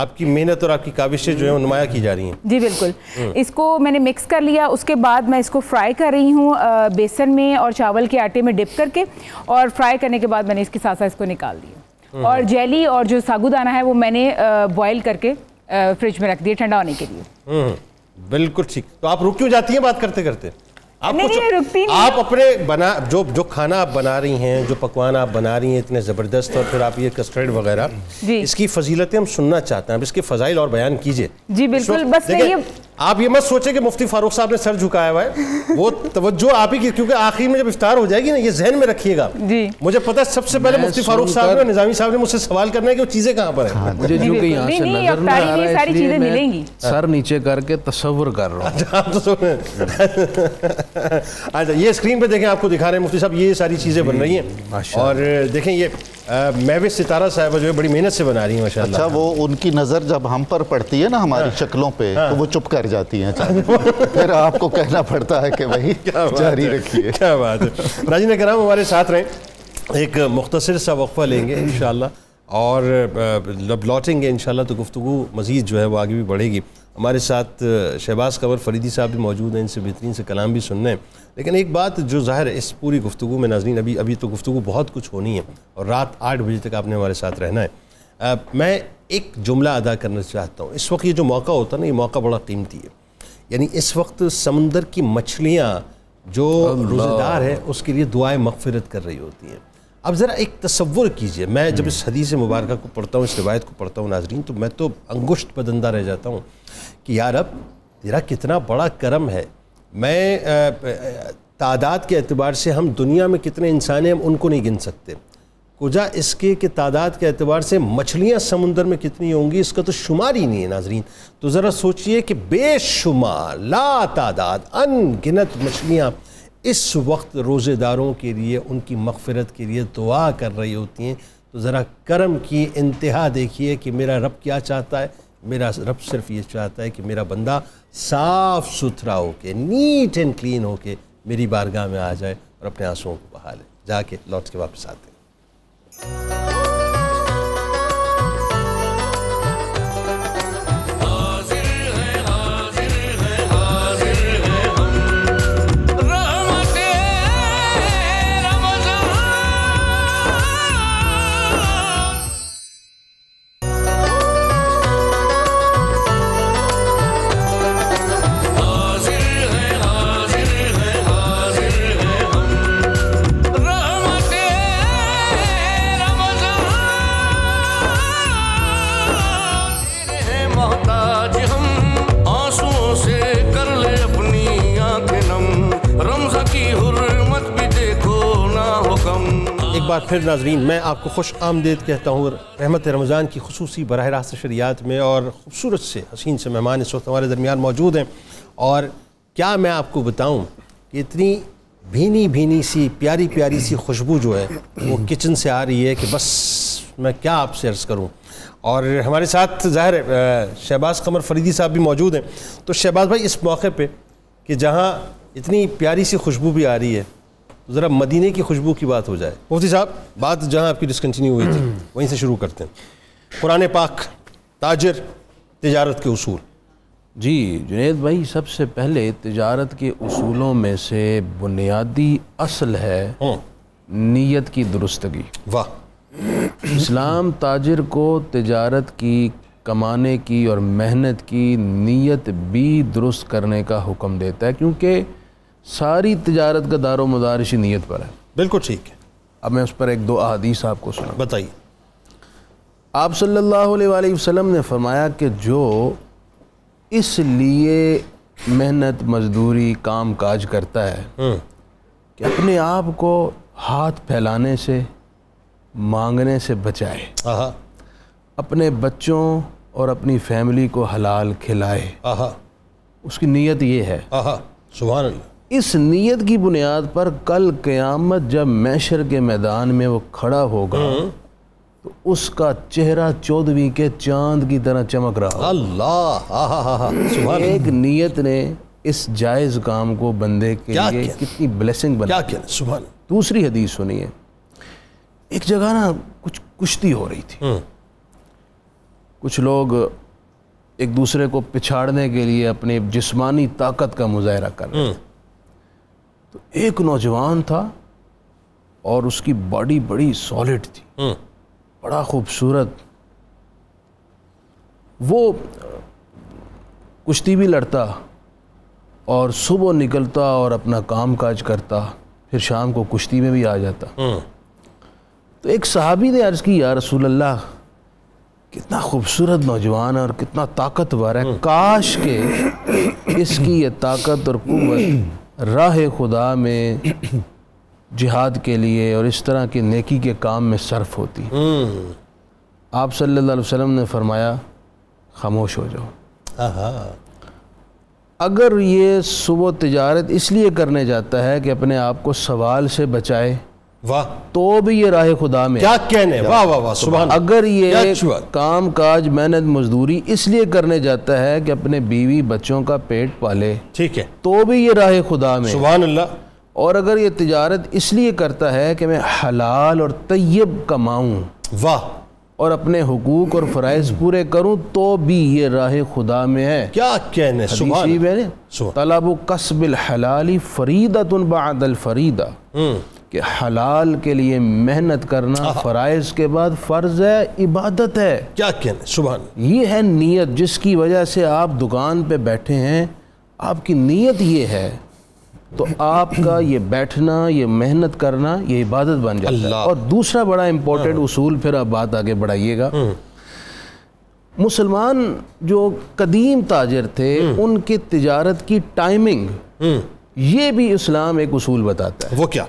آپ کی محنت اور آپ کی کاوشیں جو ہیں وہ نمایاں کی جا رہی ہیں.
جی بالکل. اس کو میں نے مکس کر لیا, اس کے بعد میں اس کو فرائی کر رہی ہوں بیسن میں اور چاول کے آٹے میں ڈپ کر کے, اور فرائی کرنے کے بعد میں نے اس کے ساتھ ساتھ اس کو نکال دیا. اور جیلی اور جو ساگو دانہ ہے وہ میں نے بوائل کر کے فریج میں رکھ دیا ٹھنڈا ہونے کے لیے.
بالکل ٹھیک. تو آپ رک کیوں جاتی ہیں بات کرتے کرتے؟
آپ
اپنے جو کھانا آپ بنا رہی ہیں, جو پکوان آپ بنا رہی ہیں اتنے زبردست, اور پھر آپ یہ کسٹرڈ وغیرہ, اس کی فضیلتیں ہم سننا چاہتے ہیں. اب اس کے فضائل اور بیان کیجئے.
جی بالکل. بس
آپ یہ مت سوچیں کہ مفتی فاروق صاحب نے سر جھکایا ہوا ہے, وہ توجہ آپ ہی کی, کیونکہ آخر میں جب افطار ہو جائے گی نا, یہ ذہن میں رکھیے گا. مجھے پتا ہے سب سے پہلے مفتی فاروق صاحب اور نظامی صاحب نے مجھ سے سوال کرنا ہے کہ وہ چیزیں کہاں پر ہیں.
مجھے چونکہ یہاں سے نظر نہ آ رہا ہے اس لیے میں سر نیچے کر کے تصور کر رہا
ہوں. یہ اسکرین پہ دیکھیں, آپ کو دکھا رہے ہیں مفتی صاحب, یہ ساری چیزیں بن رہی ہیں. اور دیکھیں یہ مہوش ستارہ صاحبہ جو ہے بڑی محنت سے بنا رہی ہیں ماشاءاللہ.
اچھا, وہ ان کی نظر جب ہم پر پڑتی ہے نا ہماری شکلوں پہ, تو وہ چپ کر جاتی ہیں, پھر آپ کو کہنا پڑتا ہے کہ وہی جاری رکھیے.
کیا بات ہے. ناظرین کرام ہمارے ساتھ رہیں, ایک مختصر سا وقفہ لیں گے انشاءاللہ, اور جب لوٹیں گے انشاءاللہ تو گفتگو مزید جو ہے وہ آگے بھی بڑھے گی. ہمارے ساتھ شہباز قمر فریدی صاحب بھی موجود ہیں, ان سے بہترین سے کلام بھی سننے ہیں. لیکن ایک بات جو ظاہر ہے اس پوری گفتگو میں ناظرین, ابھی تو گفتگو بہت کچھ ہونی ہے, اور رات 8 بجے تک آپ نے ہمارے ساتھ رہنا ہے. میں ایک جملہ ادا کرنا چاہتا ہوں. اس وقت یہ جو موقع ہوتا ہے نا, یہ موقع بڑا قیمتی ہے. یعنی اس وقت سمندر کی مچھلیاں جو روزے دار ہے اس کے لیے دعائیں مغفرت کر رہی ہوتی ہیں. اب ذرا ایک تصور کیجئے, میں جب اس حدیث مبارکہ کو پڑھتا ہوں, اس روایت کو پڑھتا ہوں ناظرین, تو میں تو انگشت بدندہ رہ جاتا ہوں کہ یا رب تیرا کتنا بڑا کرم ہے. میں تعداد کے اعتبار سے ہم دنیا میں کتنے انسان ہیں ہم ان کو نہیں گن سکتے, کجا اس کے کہ تعداد کے اعتبار سے مچھلیاں سمندر میں کتنی ہوں گی اس کا تو شمار ہی نہیں ہے ناظرین. تو ذرا سوچئے کہ بے شمار لا تعداد ان گنت مچھلیاں اس وقت روزے داروں کے لیے, ان کی مغفرت کے لیے دعا کر رہی ہوتی ہیں. تو ذرا کرم کی انتہا دیکھیے کہ میرا رب کیا چاہتا ہے. میرا رب صرف یہ چاہتا ہے کہ میرا بندہ صاف ستھرا ہو کے, نیٹ اینڈ کلین ہو کے میری بارگاہ میں آ جائے اور اپنے آنسوؤں کو بہا لے. جا کے لوٹ کے واپس آتے ہیں. بار پھر ناظرین میں آپ کو خوش آمدید کہتا ہوں. رحمت رمضان کی خصوصی براہ راست شریعت میں اور خوبصورت سے حسین سے مہمان اس وقت ہمارے درمیان موجود ہیں. اور کیا میں آپ کو بتاؤں کہ اتنی بھینی بھینی سی پیاری پیاری سی خوشبو جو ہے وہ کچن سے آ رہی ہے کہ بس میں کیا آپ سے عرض کروں. اور ہمارے ساتھ ظاہر شہباز قمر فریدی صاحب بھی موجود ہیں. تو شہباز بھائی اس موقع پہ کہ جہاں اتنی پیاری سی خوشبو بھی آ رہی ہے, ذرا مدینے کی خوشبو کی بات ہو جائے. مفتی صاحب بات جہاں آپ کی ڈسکنٹینیو ہوئی تھی وہیں سے شروع کرتے ہیں. قرآن پاک, تاجر, تجارت کے اصول.
جی جنید بھائی, سب سے پہلے تجارت کے اصولوں میں سے بنیادی اصل ہے نیت کی درستگی.
واہ.
اسلام تاجر کو تجارت کی, کمانے کی اور محنت کی نیت بھی درست کرنے کا حکم دیتا ہے, کیونکہ ساری تجارت کا دار و مدار اسی نیت پر ہے.
بالکل ٹھیک ہے.
اب میں اس پر ایک دو احادیث آپ کو سنا.
بتائیے.
آپ صلی اللہ علیہ وآلہ وسلم نے فرمایا کہ جو اس لیے محنت مزدوری کام کاج کرتا ہے کہ اپنے آپ کو ہاتھ پھیلانے سے, مانگنے سے بچائے, اپنے بچوں اور اپنی فیملی کو حلال کھلائے, اس کی نیت یہ ہے.
سبحان اللہ.
اس نیت کی بنیاد پر کل قیامت جب محشر کے میدان میں وہ کھڑا ہوگا تو اس کا چہرہ 14ویں کے چاند کی طرح چمک رہا. اللہ. ایک نیت نے اس جائز کام کو بندے کے لیے کتنی بلیسنگ بنا.
سبحان.
دوسری حدیث سنیے. ایک جگہ نا کچھ کشتی ہو رہی تھی, کچھ لوگ ایک دوسرے کو پچھاڑنے کے لیے اپنی جسمانی طاقت کا مظاہرہ کر رہے تھے. تو ایک نوجوان تھا اور اس کی باڈی بڑی سالڈ تھی, بڑا خوبصورت. وہ کشتی بھی لڑتا اور صبح نکلتا اور اپنا کام کاج کرتا, پھر شام کو کشتی میں بھی آ جاتا. تو ایک صحابی نے عرض کی, یا رسول اللہ, کتنا خوبصورت نوجوان ہے اور کتنا طاقتور ہے, کاش کہ اس کی یہ طاقت اور قوت راہ خدا میں جہاد کے لیے اور اس طرح کے نیکی کے کام میں صرف ہوتی. آپ صلی اللہ علیہ وسلم نے فرمایا, خاموش ہو جاؤ. اگر یہ صبح تجارت اس لیے کرنے جاتا ہے کہ اپنے آپ کو سوال سے بچائے,
واہ,
تو بھی یہ راہ خدا میں
کیا کہنے, واہ واہ واہ, سبحان.
اگر یہ کام کاج محنت مزدوری اس لیے کرنے جاتا ہے کہ اپنے بیوی بچوں کا پیٹ پالے,
ٹھیک ہے,
تو بھی یہ راہ خدا میں,
سبحان اللہ.
اور اگر یہ تجارت اس لیے کرتا ہے کہ میں حلال اور طیب کماؤں,
واہ,
اور اپنے حقوق اور فرائض پورے کروں, تو بھی یہ راہ خدا میں ہے.
کیا کہنے, سبحان.
طلب کسب الحلال فریدۃ بعد الفریدہ, کہ حلال کے لیے محنت کرنا فرائض کے بعد فرض ہے, عبادت ہے.
کیا کہنے, سبحان.
یہ ہے نیت جس کی وجہ سے آپ دکان پہ بیٹھے ہیں, آپ کی نیت یہ ہے, تو آپ کا یہ بیٹھنا, یہ محنت کرنا, یہ عبادت بن جاتا ہے. اور دوسرا بڑا امپورٹنٹ اصول, پھر آپ بات آگے بڑھائیے گا, مسلمان جو قدیم تاجر تھے ان کی تجارت کی ٹائمنگ, یہ بھی اسلام ایک اصول بتاتا ہے.
وہ کیا؟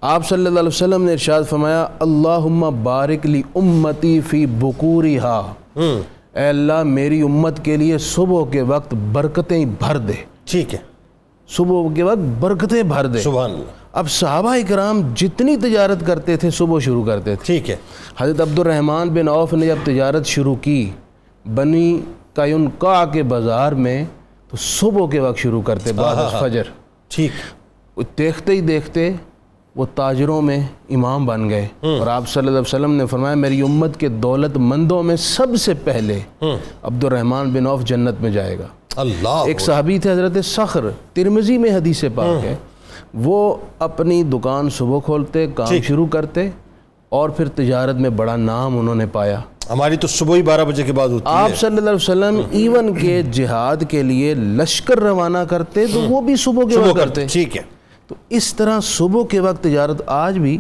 آپ صلی اللہ علیہ وسلم نے ارشاد فرمایا, اللہم بارک لی امتی فی بکورہا, اے اللہ میری امت کے لیے صبح کے وقت برکتیں بھر دے.
ٹھیک ہے,
صبح کے وقت برکتیں بھر دے.
سبحان اللہ.
اب صحابہ اکرام جتنی تجارت کرتے تھے صبح شروع کرتے تھے.
ٹھیک ہے.
حضرت عبد الرحمن بن عوف نے جب تجارت شروع کی بنی قینقاع کے بازار میں, تو صبح کے وقت شروع کرتے بعد از فجر.
ٹھیک.
دیکھتے ہی دیکھتے وہ تاجروں میں امام بن گئے. اور آپ صلی اللہ علیہ وسلم نے فرمایا, میری امت کے دولت مندوں میں سب سے پہلے عبد الرحمن بن عوف جنت میں جائے گا.
اللہ.
ایک صحابی تھے حضرت صخر, ترمذی میں حدیث پاک ہے, وہ اپنی دکان صبح کھولتے, کام شروع کرتے, اور پھر تجارت میں بڑا نام انہوں نے پایا.
ہماری تو صبح ہی 12 بجے کے بعد ہوتی ہے.
آپ صلی اللہ علیہ وسلم ایون کے جہاد کے لیے لشکر روانہ کرتے تو وہ بھی صبح کے وقت کرتے.
ٹھیک ہے.
تو اس طرح صبح کے وقت تجارت آج بھی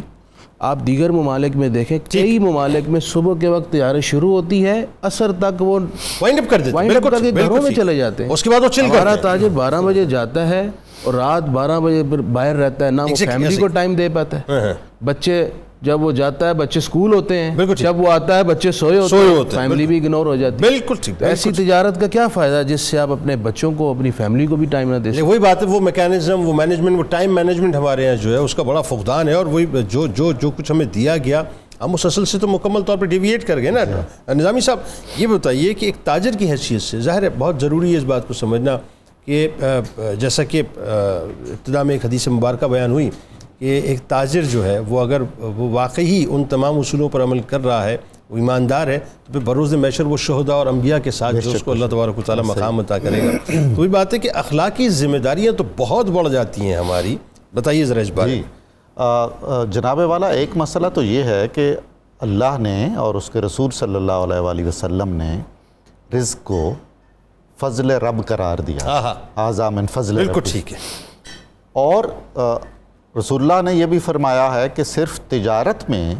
آپ دیگر ممالک میں دیکھیں, کئی ممالک میں صبح کے وقت تجارت شروع ہوتی ہے, عصر تک وہ
وائنڈ اپ کر دیتے ہیں,
کر کے گھروں میں چلے جاتے ہیں.
اس کے بعد وہ چل کرتے ہیں.
ہمارا تاجر 12 بجے جاتا ہے اور رات 12 بجے باہر رہتا ہے, نہ وہ فیملی کو ٹائم دے پاتا ہے. بچے جب وہ جاتا ہے بچے سکول ہوتے ہیں, جب وہ آتا ہے بچے سوئے ہوتے ہیں, فیملی بھی اگنور ہو جاتی ہے.
بالکل ٹھیک.
ایسی تجارت کا کیا فائدہ جس سے آپ اپنے بچوں کو, اپنی فیملی کو بھی ٹائم نہ دے سکتے.
وہی بات ہے, وہ میکینزم, وہ مینجمنٹ, وہ ٹائم مینجمنٹ ہمارے یہاں جو ہے اس کا بڑا فقدان ہے. اور وہی جو کچھ ہمیں دیا گیا, ہم اس اصل سے تو مکمل طور پر ڈیویٹ کر گئے نا. نظامی صاحب یہ بتائیے کہ ایک تاجر کی حیثیت سے ظاہر ہے بہت ضروری ہے اس بات کو سمجھنا کہ جیسا کہ ابتدا میں ایک حدیث مبارکہ بیان ہوئی کہ ایک تاجر جو ہے وہ اگر وہ واقعی ان تمام اصولوں پر عمل کر رہا ہے, وہ ایماندار ہے, تو پھر بروز محشر وہ شہداء اور انبیاء کے ساتھ جو اس کو اللہ تبارک و تعالیٰ مقام عطا کرے گا. تو وہی بات ہے کہ اخلاقی ذمہ داریاں تو بہت بڑھ جاتی ہیں ہماری. بتائیے ذرا اس بارے میں.
جناب والا, ایک مسئلہ تو یہ ہے کہ اللہ نے اور اس کے رسول صلی اللہ علیہ وآلہ وسلم نے رزق کو فضل رب قرار دیا. ھذا من فضل رب.
بالکل ٹھیک ہے.
اور رسول اللہ نے یہ بھی فرمایا ہے کہ صرف تجارت میں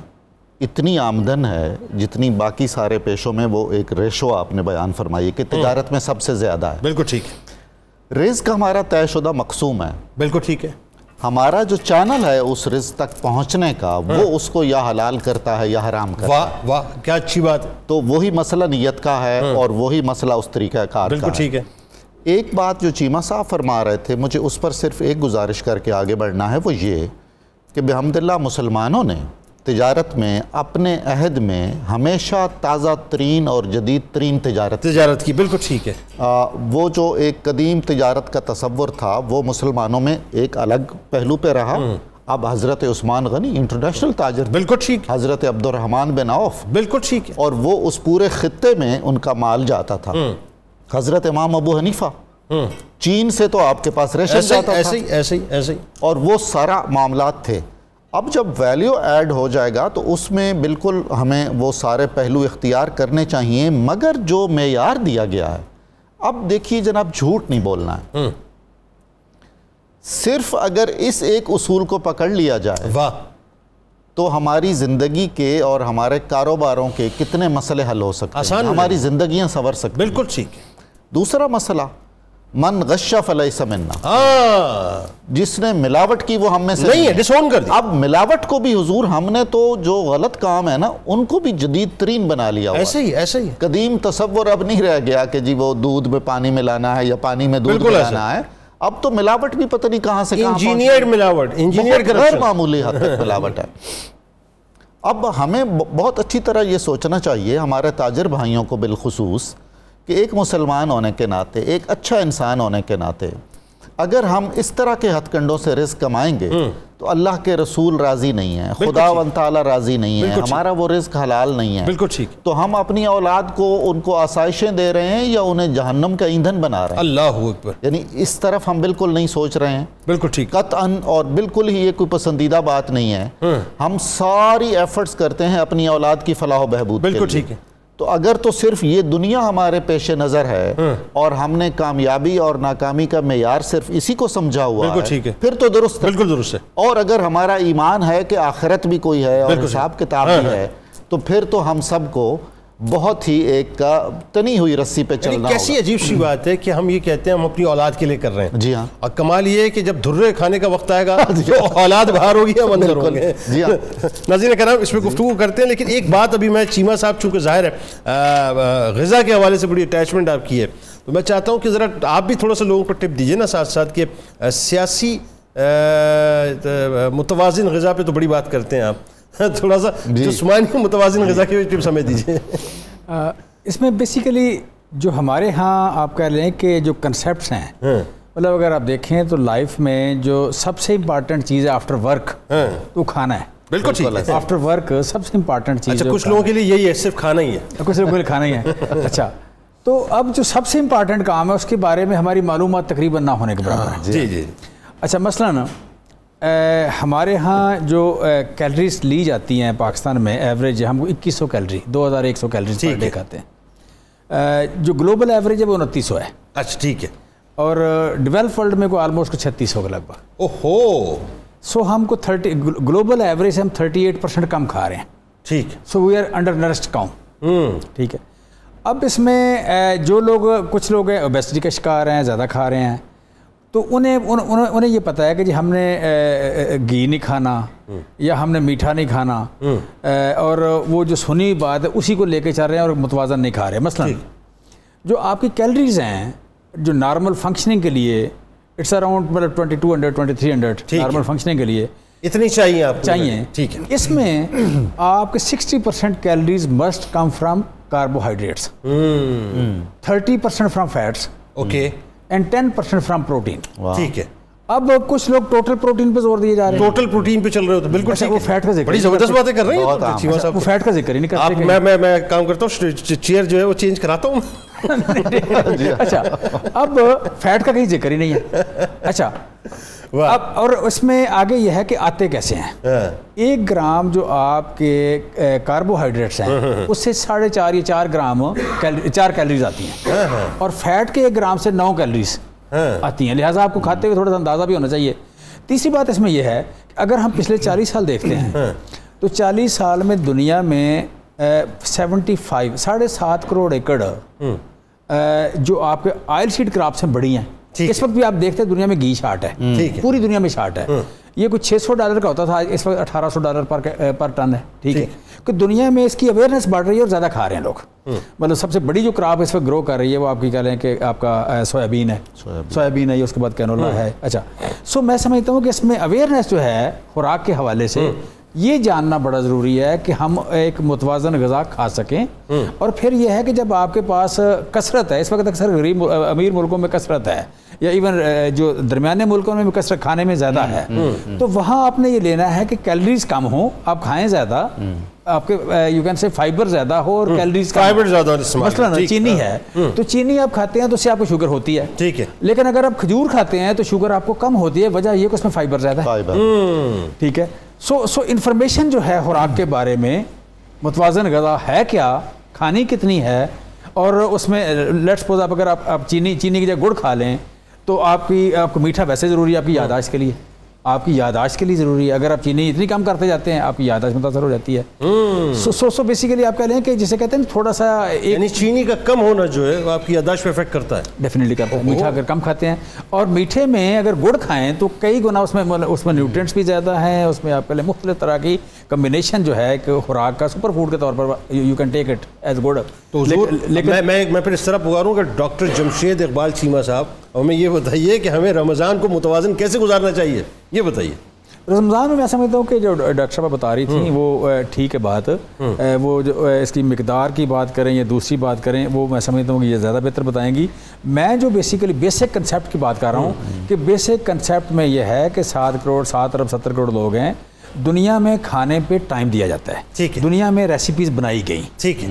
اتنی آمدن ہے جتنی باقی سارے پیشوں میں, وہ ایک ریشو آپ نے بیان فرمائی کہ تجارت میں سب سے زیادہ ہے.
بالکل ٹھیک ہے.
رزق ہمارا طے شدہ مقسوم ہے.
بالکل ٹھیک ہے.
ہمارا جو چینل ہے اس رزق تک پہنچنے کا, وہ اس کو یا حلال کرتا ہے یا حرام کرتا ہے.
واہ واہ, کیا اچھی بات.
تو وہی مسئلہ نیت کا ہے اور وہی مسئلہ اس طریقہ کار کا ہے.
بالکل ٹھیک ہے.
ایک بات جو چیمہ صاحب فرما رہے تھے, مجھے اس پر صرف ایک گزارش کر کے آگے بڑھنا ہے, وہ یہ کہ بحمداللہ مسلمانوں نے تجارت میں اپنے عہد میں ہمیشہ تازہ ترین اور جدید ترین تجارت
کی. بالکل ٹھیک ہے.
وہ جو ایک قدیم تجارت کا تصور تھا وہ مسلمانوں میں ایک الگ پہلو پہ رہا. اب حضرت عثمان غنی انٹرنیشنل تاجر،
بالکل ٹھیک،
حضرت عبد الرحمن بن عوف،
بالکل ٹھیک،
اور وہ اس پورے خطے میں ان کا مال جاتا تھا. حضرت امام ابو حنیفہ چین سے تو آپ کے پاس ریشن جاتا تھا،
ایسے ہی، اور
وہ سارا معاملات تھے. اب جب ویلیو ایڈ ہو جائے گا تو اس میں بالکل ہمیں وہ سارے پہلو اختیار کرنے چاہیے، مگر جو معیار دیا گیا ہے، اب دیکھیے جناب جھوٹ نہیں بولنا ہے. صرف اگر اس ایک اصول کو پکڑ لیا جائے تو ہماری زندگی کے اور ہمارے کاروباروں کے کتنے مسئلے حل ہو سکتے ہیں، ہماری زندگیاں سنور سکتی ہیں.
بالکل ٹھیک.
دوسرا مسئلہ، من غش فلیس منا، جس نے ملاوٹ کی وہ ہم میں سے
نہیں ہے، ڈس اون کر دیا.
اب ملاوٹ کو بھی حضور ہم نے تو جو غلط کام ہے نا ان کو بھی جدید ترین بنا لیا ہوا.
ایسے ہی
قدیم تصور اب نہیں رہ گیا کہ جی وہ دودھ میں پانی ملانا ہے یا پانی میں دودھ ملانا ہے. اب تو ملاوٹ بھی پتہ نہیں کہاں سے کہاں،
انجینئرڈ ملاوٹ، انجینئرڈ کرپشن،
غیر معمولی حد تک ملاوٹ ہے. اب ہمیں بہت اچھی طرح یہ سوچنا چاہیے ہمارے تاجر بھائیوں کو بالخصوص کہ ایک مسلمان ہونے کے ناطے، ایک اچھا انسان ہونے کے ناطے، اگر ہم اس طرح کے ہتھ کنڈوں سے رزق کمائیں گے تو اللہ کے رسول راضی نہیں ہیں، خدا و تعالی راضی نہیں ہے، ہمارا وہ رزق حلال نہیں ہے.
بالکل ٹھیک.
تو ہم اپنی اولاد کو ان کو آسائشیں دے رہے ہیں یا انہیں جہنم کا ایندھن بنا رہے ہیں.
اللہ اکبر.
یعنی اس طرف ہم بالکل نہیں سوچ رہے ہیں.
بالکل ٹھیک.
قطعاً اور بالکل ہی یہ کوئی پسندیدہ بات نہیں ہے. ہم ساری ایفرٹس کرتے ہیں اپنی اولاد کی فلاح و بہبود کے لیے. بالکل ٹھیک ہے. تو اگر تو صرف یہ دنیا ہمارے پیش نظر ہے اور ہم نے کامیابی اور ناکامی کا معیار صرف اسی کو سمجھا ہوا ہے، پھر تو درست ہے. بالکل درست ہے. اور اگر ہمارا ایمان ہے کہ آخرت بھی کوئی ہے اور حساب کتاب بھی ہے تو پھر تو ہم سب کو بہت ہی ایک تنی ہوئی رسی پہ چلنا ہوگا.
کیسی عجیب سی بات ہے کہ ہم یہ کہتے ہیں ہم اپنی اولاد کے لیے کر رہے ہیں.
جی ہاں.
اور کمال یہ ہے کہ جب دھرے کھانے کا وقت آئے گا تو اولاد باہر ہوگی یا اندر ہوں گے.
جی ہاں.
ناظرین کرام اس پہ گفتگو کرتے ہیں، لیکن ایک بات ابھی میں چیمہ صاحب چونکہ ظاہر ہے غذا کے حوالے سے بڑی اٹیچمنٹ آپ کی ہے، تو میں چاہتا ہوں کہ ذرا آپ بھی تھوڑا سا لوگوں کو ٹپ دیجئے نا ساتھ ساتھ کہ سیاسی متوازن غذا پہ تو بڑی بات کرتے ہیں آپ، تھوڑا سا جسمانی متوازن غذا کی ٹپس ہمیں دیجئے.
اس میں بیسیکلی جو ہمارے ہاں آپ کہہ لیں کہ جو کنسیپٹس ہیں، مطلب اگر آپ دیکھیں تو لائف میں جو سب سے امپارٹنٹ چیز ہے آفٹر ورک وہ کھانا ہے.
بالکل ٹھیک ہے.
آفٹر ورک سب سے امپارٹنٹ چیز.
اچھا کچھ لوگوں کے لیے یہی ہے، صرف کھانا ہی ہے.
کچھ لوگوں کے لیے کھانا ہی ہے. اچھا تو اب جو سب سے امپارٹنٹ کام ہے اس کے بارے میں ہماری معلومات تقریباً نہ ہونے کے برابر ہے.
جی جی.
اچھا مثلاً ہمارے ہاں جو کیلریز لی جاتی ہیں پاکستان میں ایوریج ہم کو 2100 کیلری 2100 کیلریز پر ڈے کھاتے ہیں. جو گلوبل ایوریج ہے وہ 2900 ہے.
اچھا ٹھیک ہے.
اور ڈیولپ ورلڈ میں کوئی آلموسٹ 3600 کے لگ بھگ.
اوہو.
سو ہم کو گلوبل ایوریج سے ہم 38% کم کھا رہے ہیں.
ٹھیک.
سو وی آر انڈر نرسڈ قوم. ٹھیک ہے. اب اس میں جو لوگ کچھ لوگ ہیں اوبیسٹی کا شکار ہیں، زیادہ کھا رہے ہیں، تو انہیں یہ پتہ ہے کہ جی ہم نے گھی نہیں کھانا یا ہم نے میٹھا نہیں کھانا، اور وہ جو سنی بات ہے اسی کو لے کے چل رہے ہیں اور متوازن نہیں کھا رہے ہیں. مثلا جو آپ کی کیلریز ہیں جو نارمل فنکشننگ کے لیے اٹس اراؤنڈ مطلب 2200 2300 نارمل فنکشننگ کے لیے
اتنی چاہیے آپ
چاہیے.
ٹھیک ہے.
اس میں آپ کے 60% calories must come from carbohydrates, 30% from fats,
okay,
and 10% from protein.
ٹھیک ہے.
اب کچھ لوگ ٹوٹل پروٹین پہ زور دیے جا رہے ہیں.
ٹوٹل پروٹین پہ چل رہے ہوتے ہیں. بالکل.
وہ فیٹ کا ذکر
بڑی زبردست باتیں کر رہے ہیں.
وہ فیٹ کا ذکر ہی نہیں کرتے.
میں کام کرتا ہوں چیئر جو ہے وہ چینج کراتا ہوں.
اچھا اب فیٹ کا کہیں ذکر ہی نہیں ہے. اچھا اب اور اس میں آگے یہ ہے کہ آتے کیسے ہیں. 1 گرام جو آپ کے کاربوہائیڈریٹس ہیں اس سے 4.5 یا 4 گرام 4 کیلریز آتی ہیں، اور فیٹ کے 1 گرام سے 9 کیلریز آتی ہیں. لہٰذا آپ کو کھاتے ہوئے تھوڑا سا اندازہ بھی ہونا چاہیے. تیسری بات اس میں یہ ہے کہ اگر ہم پچھلے 40 سال دیکھتے ہیں تو 40 سال میں دنیا میں 7.5 کروڑ ایکڑ جو آپ کے آئل سیڈ کراپس ہیں بڑی ہیں. اس وقت بھی آپ دیکھتے ہیں دنیا میں گھی شارٹ ہے، پوری دنیا میں شارٹ ہے. یہ کچھ $600 کا ہوتا تھا، اس وقت $1800 پر ٹن ہے. ٹھیک ہے کہ دنیا میں اس کی اویئرنیس بڑھ رہی ہے اور زیادہ کھا رہے ہیں لوگ. مطلب سب سے بڑی جو کراپ اس وقت گرو کر رہی ہے وہ آپ کی کہہ لیں کہ آپ کا سویابین ہے. سویابین ہے، اس کے بعد کینولا ہے. اچھا سو میں سمجھتا ہوں کہ اس میں اویئرنیس جو ہے خوراک کے حوالے سے یہ جاننا بڑا ضروری ہے کہ ہم ایک متوازن غذا کھا سکیں. اور پھر یہ ہے کہ جب آپ کے پاس کثرت ہے, اس وقت اکثر غریب امیر ملکوں میں کثرت ہے, یا ایون جو درمیانے ملکوں میں بھی کثرت کھانے میں زیادہ ہے, تو وہاں آپ نے یہ لینا ہے کہ کیلریز کم ہوں, آپ کھائیں زیادہ, آپ کے یو کین سے فائبر زیادہ ہو اور کیلریز
فائبر زیادہ,
مثلا چینی ہے تو چینی آپ کھاتے ہیں تو اس سے آپ کو شوگر ہوتی ہے, ٹھیک ہے, لیکن اگر آپ کھجور کھاتے ہیں تو شوگر آپ کو کم ہوتی ہے, وجہ یہ کہ اس میں فائبر زیادہ ہے, ٹھیک ہے. سو انفارمیشن جو ہے خوراک کے بارے میں, متوازن غذا ہے کیا, کھانی کتنی ہے, اور اس میں لیٹس سپوز آپ اگر آپ چینی کی جگہ گڑ کھا لیں تو آپ کو میٹھا ویسے ضروری ہے آپ کی یادداشت کے لیے, آپ کی یادداشت کے لیے ضروری ہے. اگر آپ چینی اتنی کم کرتے جاتے ہیں آپ کی یادداشت متاثر ہو جاتی ہے. سو بیسیکلی آپ کہہ لیں کہ جسے کہتے ہیں تھوڑا سا
یعنی چینی کا کم ہونا جو ہے وہ آپ کی یادداشت پہ افیکٹ کرتا ہے,
ڈیفینیٹلی کرتا ہے. میٹھا اگر کم کھاتے ہیں, اور میٹھے میں اگر گڑ کھائیں تو کئی گنا اس میں نیوٹرینٹس بھی زیادہ ہیں, اس میں آپ کہہ لیں مختلف طرح کی کمبینیشن جو ہے کہ خوراک کا سپر فوڈ کے طور پر you can take it as good.
تو میں پھر اس طرح پکاروں کہ ڈاکٹر جمشید اقبال چیمہ صاحب ہمیں یہ بتائیے کہ ہمیں رمضان کو متوازن کیسے گزارنا چاہیے, یہ بتائیے.
رمضان میں سمجھتا ہوں کہ جو ڈاکٹر صاحب بتا رہی تھیں وہ ٹھیک ہے بات, وہ جو اس کی مقدار کی بات کریں یا دوسری بات کریں وہ میں سمجھتا ہوں کہ یہ زیادہ بہتر بتائیں گی. میں جو بیسیکلی بیسک کنسیپٹ کی بات کر رہا ہوں کہ بیسک کنسیپٹ میں یہ ہے کہ 7 ارب 70 کروڑ لوگ ہیں دنیا میں, کھانے پہ ٹائم دیا جاتا ہے, دنیا میں ریسیپیز بنائی گئی,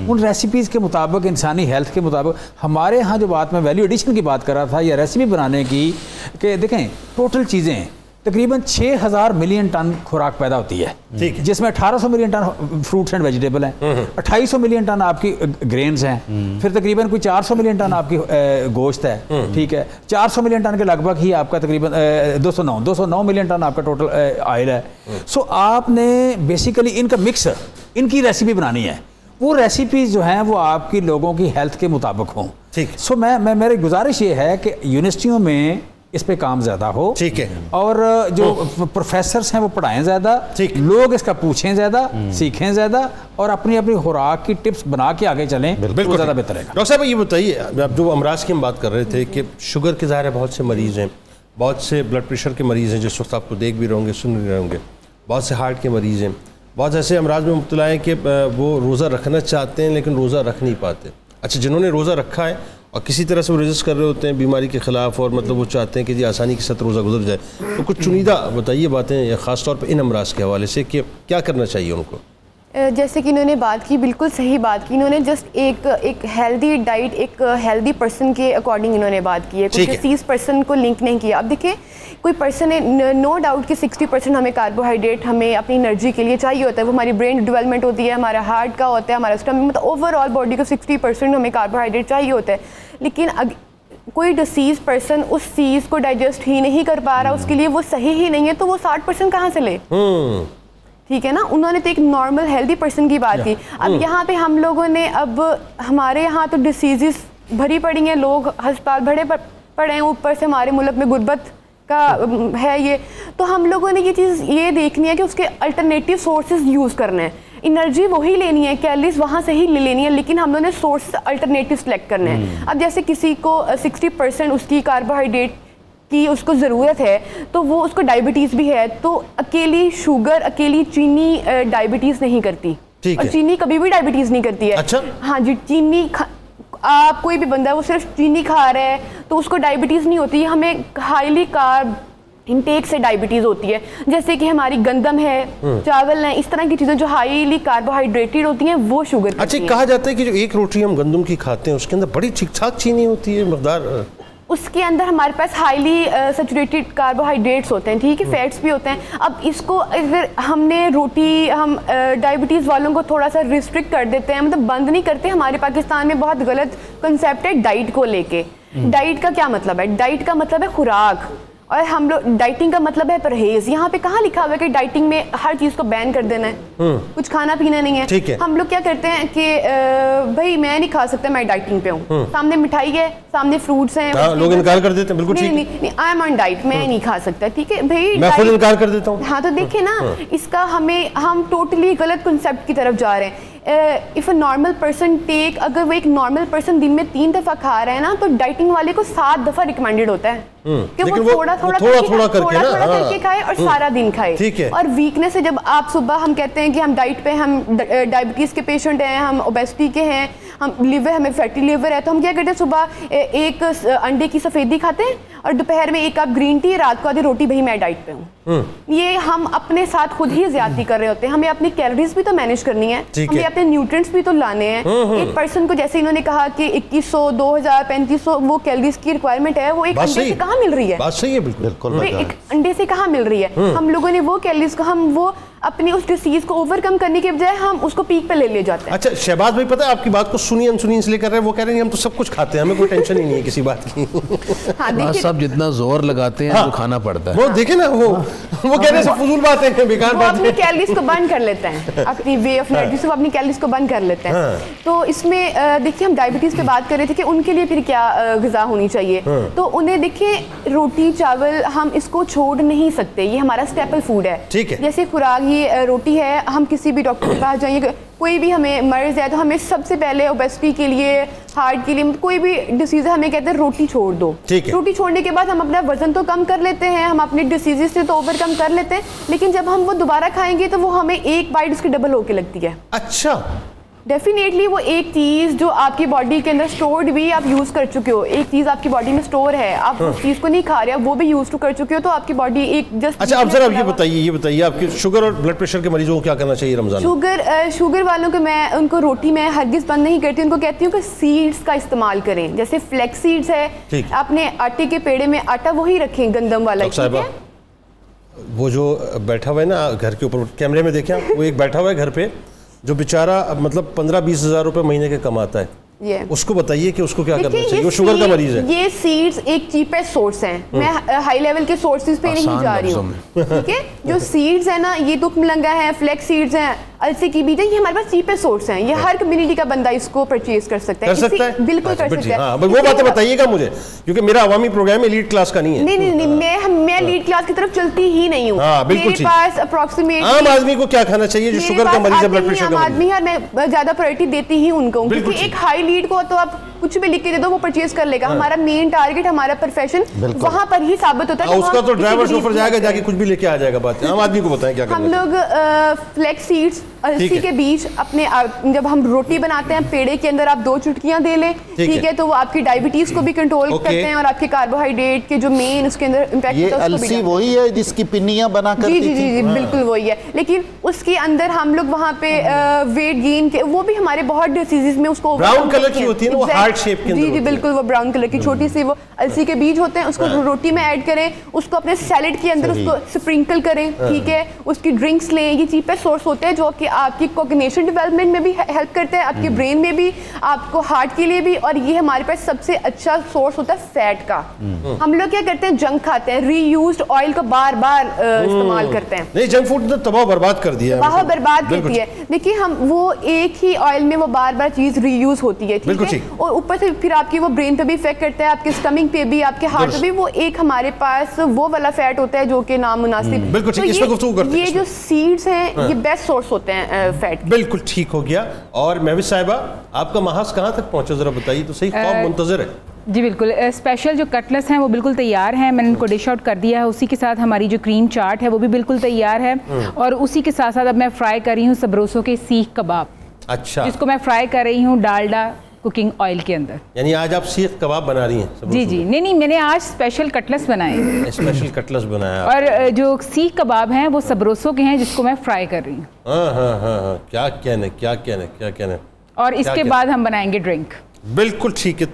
ان ریسیپیز کے مطابق انسانی ہیلتھ کے مطابق. ہمارے ہاں جو بات میں ویلیو ایڈیشن کی بات کر رہا تھا یا ریسیپی بنانے کی, کہ دیکھیں ٹوٹل چیزیں تقریباً 6000 ملین ٹن خوراک پیدا ہوتی ہے, جس میں 1800 million ton fruits and vegetable ہیں, 2800 ملین ٹن آپ کی گرینز ہیں, پھر تقریباً کوئی 400 ملین ٹن آپ کی گوشت ہے, ٹھیک ہے, 400 ملین ٹن کے لگ بھگ ہی آپ کا تقریباً 209 ملین ٹن آپ کا ٹوٹل آئل ہے. سو آپ نے بیسیکلی ان کا مکس, ان کی ریسیپی بنانی ہے, وہ ریسیپیز جو ہیں وہ آپ کی لوگوں کی ہیلتھ کے مطابق ہوں. سو میری گزارش یہ ہے کہ یونیورسٹیوں میں اس پہ کام زیادہ ہو, ٹھیک ہے, اور جو پروفیسرز ہیں وہ پڑھائیں زیادہ, لوگ اس کا پوچھیں زیادہ, سیکھیں زیادہ, اور اپنی خوراک کی ٹپس بنا کے آگے چلیں, بالکل زیادہ بہتر ہے.
ڈاکٹر صاحب یہ بتائیے, اب جو امراض کی ہم بات کر رہے تھے کہ شوگر کے ظاہر ہے بہت سے مریض ہیں, بہت سے بلڈ پریشر کے مریض ہیں جس وقت آپ کو دیکھ بھی رہوں گے, سن بھی رہے ہوں گے, بہت سے ہارٹ کے مریض ہیں, بہت ایسے امراض میں مبتلا ہیں کہ وہ روزہ رکھنا چاہتے ہیں لیکن روزہ رکھ نہیں پاتے. اچھا, جنہوں نے روزہ رکھا ہے اور کسی طرح سے وہ ریزسٹ کر رہے ہوتے ہیں بیماری کے خلاف, اور مطلب وہ چاہتے ہیں کہ جی آسانی کے ساتھ روزہ گزر جائے, تو کچھ چنیدہ بتائیے باتیں, یا خاص طور پہ ان امراض کے حوالے سے کہ کیا کرنا چاہیے ان کو.
جیسے کہ انہوں نے بات کی, بالکل صحیح بات کی انہوں نے, جسٹ ایک ہیلدی ڈائٹ, ایک ہیلدی پرسن کے اکارڈنگ انہوں نے بات کی ہے, کوئی ڈیزیز پرسن کو لنک نہیں کیا. اب دیکھیں کوئی پرسن ہے, نو ڈاؤٹ کہ 60% ہمیں کاربوہائیڈریٹ ہمیں اپنی انرجی کے لیے چاہیے ہوتا ہے, وہ ہماری برین ڈیولپمنٹ ہوتی ہے, ہمارا ہارٹ کا ہوتا ہے, ہمارا اسٹمک, مطلب اوور آل باڈی کو 60% ہمیں کاربوہائیڈریٹ چاہیے ہوتا ہے. لیکن کوئی ڈیزیز پرسن اس چیز کو ڈائجسٹ ہی نہیں کر پا رہا, اس کے لیے وہ صحیح ہی نہیں ہے, تو وہ 60% کہاں سے لے, ٹھیک ہے نا. انہوں نے تو ایک نارمل ہیلدی پرسن کی بات کی. اب یہاں پہ ہم لوگوں نے, اب ہمارے یہاں تو ڈیزیزز بھری پڑی ہیں, لوگ ہسپتال بھرے پڑے ہیں, اوپر سے ہمارے ملک میں غربت کا ہے یہ, تو ہم لوگوں نے یہ چیز یہ دیکھنی ہے کہ اس کے الٹرنیٹیو سورسز یوز کرنے ہیں. انرجی وہی لینی ہے, کیلریز وہاں سے ہی لینی ہے, لیکن ہم لوگوں نے سورس الٹرنیٹیو سلیکٹ کرنے ہیں. اب جیسے کسی کو 60% اس کی کاربوہائیڈریٹ کی اس کو ضرورت ہے, تو وہ اس کو ڈائبٹیز بھی ہے, تو اکیلی شوگر, اکیلی چینی ڈائبٹیز نہیں کرتی, اور چینی کبھی بھی ڈائبٹیز نہیں کرتی ہے. ہاں جی, چینی آپ کوئی بھی بندہ ہے وہ صرف چینی کھا رہا ہے تو اس کو ڈائبٹیز نہیں ہوتی, ہمیں ہائیلی کارب انٹیک سے ڈائبٹیز ہوتی ہے. جیسے کہ ہماری گندم ہے, چاول ہے, اس طرح کی چیزیں جو ہائیلی کاربوہائیڈریٹڈ ہوتی ہیں وہ شوگر.
اچھا, کہا جاتا ہے کہ جو ایک روٹی ہم گندم کی کھاتے ہیں اس کے اندر بڑی ٹھیک ٹھاک چینی ہوتی ہے مقدار,
اس کے اندر ہمارے پاس ہائیلی سیچوریٹڈ کاربوہائیڈریٹس ہوتے ہیں, ٹھیک ہے, فیٹس بھی ہوتے ہیں. اب اس کو اگر ہم نے روٹی, ہم ڈائبٹیز والوں کو تھوڑا سا ریسٹرکٹ کر دیتے ہیں, مطلب بند نہیں کرتے. ہمارے پاکستان میں بہت غلط کنسیپٹ ہے ڈائٹ کو لے کے. ڈائٹ کا کیا مطلب ہے؟ ڈائٹ کا مطلب ہے خوراک, اور ہم لوگ ڈائٹنگ کا مطلب ہے پرہیز. یہاں پہ کہاں لکھا ہوا ہے کہ ڈائٹنگ میں ہر چیز کو بین کر دینا ہے, کچھ کھانا پینا نہیں ہے. ہم لوگ کیا کرتے ہیں کہ بھائی میں نہیں کھا سکتا, میں ڈائٹنگ پہ ہوں, سامنے مٹھائی ہے, سامنے فروٹس ہیں,
لوگ انکار کر دیتے ہیں. بالکل ٹھیک,
نہیں, آئی ایم آن ڈائٹ, میں نہیں کھا سکتا, ٹھیک ہے بھائی,
میں خود انکار کر دیتا ہوں.
ہاں, تو دیکھیں نا, اس کا ہم ٹوٹلی غلط کنسیپٹ کی طرف جا رہے ہیں. اف اے نارمل پرسن ٹیک, اگر وہ ایک نارمل پرسن دن میں 3 دفعہ کھا رہا ہے نا, تو ڈائٹنگ والے کو 7 دفعہ ریکمینڈڈ ہوتا ہے کہ وہ تھوڑا تھوڑا کر کے کھائے اور سارا دن کھائے. اور ویکنس ہے, جب آپ صبح ہم کہتے ہیں کہ ہم ڈائٹ پہ, ہم ڈائبٹیز کے پیشنٹ ہیں, ہم اوبیسٹی کے ہیں, ہم لیور, ہمیں فیٹی لیور ہے, تو ہم کیا کرتے ہیں, صبح ایک انڈے کی سفیدی کھاتے ہیں اور دوپہر میں 1 کپ گرین ٹی, رات کو آدھی روٹی, بھائی میں ڈائٹ پہ ہوں. یہ ہم اپنے ساتھ خود ہی زیادتی کر رہے ہوتے ہیں. ہمیں اپنی کیلوریز بھی تو مینیج کرنی ہے, ہمیں اپنے نیوٹرینٹس بھی تو لانے ہیں. ایک پرسن کو جیسے انہوں نے کہا کہ 2100, 2000, 3500 وہ کیلوریز کی ریکوائرمنٹ ہے, وہ ایک انڈے سے کہاں مل رہی ہے؟
بات صحیح ہے, بالکل
ایک انڈے سے کہاں مل رہی ہے؟ ہم لوگوں نے وہ کیلوریز کو, ہم وہ اپنی اس ڈیزیز کو اوور کم کرنے کے بجائے ہم اس کو پیک پہ لے جاتے ہیں.
اچھا شہباز بھائی, پتہ ہے آپ کی بات کو سنی انسنی اس لیے کر رہے ہیں, وہ کہہ رہے ہیں ہم تو سب کچھ کھاتے ہیں, ہمیں کوئی ٹینشن ہی نہیں ہے کسی بات کی.
ہاں
سب جتنا زور لگاتے ہیں وہ کھانا پڑتا ہے.
وہ دیکھیں نا, وہ کہہ رہے ہیں فضول باتیں ہیں, بیکار باتیں.
وہ اپنی کیلوریز کو بند کر لیتے ہیں, اپنی وے آف لائف سے وہ اپنی کیلوریز کو بند کر لیتے ہیں. تو اس میں دیکھیے ہم ڈائبٹیز پہ بات کر رہے تھے کہ ان کے لیے پھر کیا غذا ہونی چاہیے. تو انہیں دیکھیں روٹی چاول ہم اس کو چھوڑ نہیں سکتے, یہ ہمارا اسٹیپل فوڈ ہے. جیسے خوراک یہ روٹی ہے, ہم کسی بھی ڈاکٹر کے پاس جائیں, کوئی بھی ہمیں مرض ہے تو ہمیں سب سے پہلے اوبیسٹی کے لیے, ہارٹ کے لیے, کوئی بھی ڈیزیز ہے, ہمیں کہتے ہیں روٹی چھوڑ دو. روٹی چھوڑنے کے بعد ہم اپنا وزن تو کم کر لیتے ہیں, ہم اپنے ڈیزیز سے تو اوور کم کر لیتے ہیں, لیکن جب ہم وہ دوبارہ کھائیں گے تو وہ ہمیں ایک بائٹ اس کی ڈبل ہو کے لگتی ہے.
اچھا
ڈیفینیٹلی وہ ایک چیز جو آپ کی باڈی کے اندر اسٹورڈ بھی آپ یوز کر چکے ہو, ایک چیز آپ کی باڈی میں اسٹور ہے, آپ اس چیز کو نہیں کھا رہے, وہ بھی یوز ٹو کر چکے ہو, تو آپ کی باڈی ایک جسٹ.
اچھا اب ذرا یہ بتائیے آپ کی شوگر اور بلڈ پریشر کے مریضوں کو کیا کرنا چاہیے رمضان میں؟
شوگر والوں کو میں ان کو روٹی میں ہرگز بند نہیں کرتی, ان کو کہتی ہوں کہ سیڈز کا استعمال کریں. جیسے فلیکس سیڈز ہے, اپنے آٹے کے پیڑے میں آٹا وہی رکھیں گندم والا.
وہ جو بیٹھا ہوا ہے نا گھر کے اوپر, کیمرے میں دیکھیں, وہ ایک بیٹھا ہوا ہے گھر پہ جو بیچارہ مطلب 15-20 ہزار روپے مہینے کے کماتا ہے, اس کو بتائیے کہ اس کو کیا کرنا چاہیے, وہ شوگر کا مریض ہے.
یہ سیڈز ایک چیپسٹ سورس ہیں, میں ہائی لیول کے سورسز پہ نہیں جا رہی ہوں, ٹھیک ہے. جو سیڈز ہیں نا, یہ تک ملنگا ہے, فلیکس سیڈز ہیں, السی کی بیج ہے, یہ ہمارے پاس چیپسٹ سورس ہیں, یہ ہر کمیونٹی کا بندہ اس کو پرچیز کر سکتا ہے. بالکل کر سکتا ہے.
ہاں وہ باتیں بتائیے گا مجھے, کیونکہ میرا عوامی پروگرام ایلیٹ کلاس کا نہیں ہے.
نہیں میں ایلیٹ کلاس کی طرف چلتی ہی نہیں ہوں. میرے پاس اپروکسیمیٹ
عام آدمی کو کیا کھانا چاہیے جو شوگر کا مریض ہے, بلڈ پریشر کا
آدمی ہے, میں زیادہ پرائرٹی دیتی ہی ان کو, کیونکہ ایک ہائی لیڈ کو تو آپ کچھ بھی لکھ کے دے دو وہ پرچیز کر لے گا. ہمارا مین ٹارگٹ, ہمارا پروفیشن وہاں پر ہی ثابت ہوتا ہے.
اس کا تو ڈرائیور شوفر جائے گا, جا کے کچھ بھی لے کے آ جائے گا. بات عام آدمی کو بتائیں کیا کرنا ہے.
ہم لوگ فلیکس سیڈز, السی کے بیج اپنے, جب ہم روٹی بناتے ہیں پیڑے کے اندر آپ 2 چٹکیاں دے لیں, ٹھیک ہے, تو وہ آپ کی ڈائبٹیز کو بھی کنٹرول کرتے ہیں, اور آپ کے کاربوہائیڈریٹ کے جو مین اس کے اندر امپیکٹ ہوتا ہے.
یہ السی وہی ہے جس کی پنیاں بنا کرتی تھی؟
جی بالکل وہی ہے, لیکن اس کے اندر ہم لوگ وہاں پہ ویٹ گین کے, وہ بھی ہمارے بہت ڈیزیز میں اس کو
براؤن کلر کی ہوتی ہے نا, وہ ہارٹ شیپ کے اندر.
جی بالکل, وہ براؤن کلر کی چھوٹی سی وہ السی کے بیج ہوتے ہیں, اس کو روٹی میں ایڈ کریں, اس کو اپنے سیلڈ کے اندر اس کو سپرنکل کریں, ٹھیک ہے, اس کی ڈرنکس لیں. یہ چیپسٹ سورس ہوتے ہیں جو کہ آپ کی کوگنیشن ڈیولپمنٹ میں بھی ہیلپ کرتے ہیں, آپ کے برین میں بھی, آپ کو ہارٹ کے لیے بھی, اور یہ ہمارے پاس سب سے اچھا سورس ہوتا ہے فیٹ کا. ہم لوگ کیا کرتے ہیں, جنک کھاتے ہیں, ری یوزڈ آئل کا بار بار استعمال کرتے ہیں.
نہیں, جنک فوڈ نے تباہ برباد کر دیا ہے,
تباہ برباد کرتی ہے. دیکھیے ہم وہ ایک ہی آئل میں وہ بار بار چیز ری یوز ہوتی ہے, ٹھیک ہے, اور اوپر سے پھر آپ کی وہ برین پہ بھی افیکٹ کرتا ہے, آپ کے اسٹمک پہ بھی, آپ کے ہارٹ پہ بھی. وہ ایک ہمارے پاس وہ والا فیٹ ہوتا ہے جو کہ نامناسب.
بالکل ٹھیک, اس پہ گفتگو کرتے ہیں.
یہ جو سیڈز ہیں یہ بیسٹ سورس ہوتے ہیں فیٹ.
بالکل ٹھیک ہو گیا. اور مہوش صاحبہ, آپ کا محاذ کہاں تک پہنچا, ذرا بتائیے تو صحیح, قوم منتظر ہے.
جی بالکل, اسپیشل جو کٹلس ہیں وہ بالکل تیار ہیں, میں نے ان کو ڈش آؤٹ کر دیا ہے. اسی کے ساتھ ہماری جو کریم چاٹ ہے وہ بھی بالکل تیار ہے, اور اسی کے ساتھ ساتھ اب میں فرائی کر رہی ہوں سبروسوں کے سیخ کباب.
اچھا,
جس کو میں فرائی کر رہی ہوں ڈالڈا کوکنگ آئل کے اندر.
یعنی آج آپ سیخ کباب بنا رہی ہیں؟
جی نہیں, میں نے آج اسپیشل کٹلس بنائے.
اسپیشل کٹلس بنایا,
اور جو سیخ کباب ہیں وہ سبروسوں کے ہیں جس کو میں فرائی کر رہی ہوں.
ہاں, کیا کہنے.
اور اس کے بعد ہم بنائیں گے ڈرنک.
بالکل ٹھیک ہے.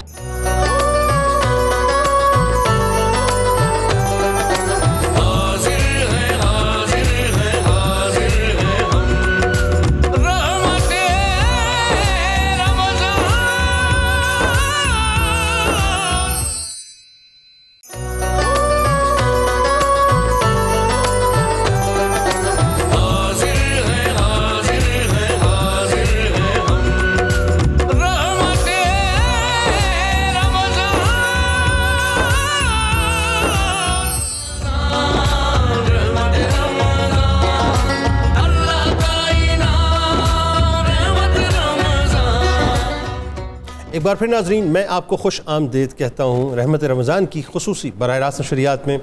ایک بار پھر ناظرین میں آپ کو خوش آمدید کہتا ہوں رحمت رمضان کی خصوصی براہ راست نشریات میں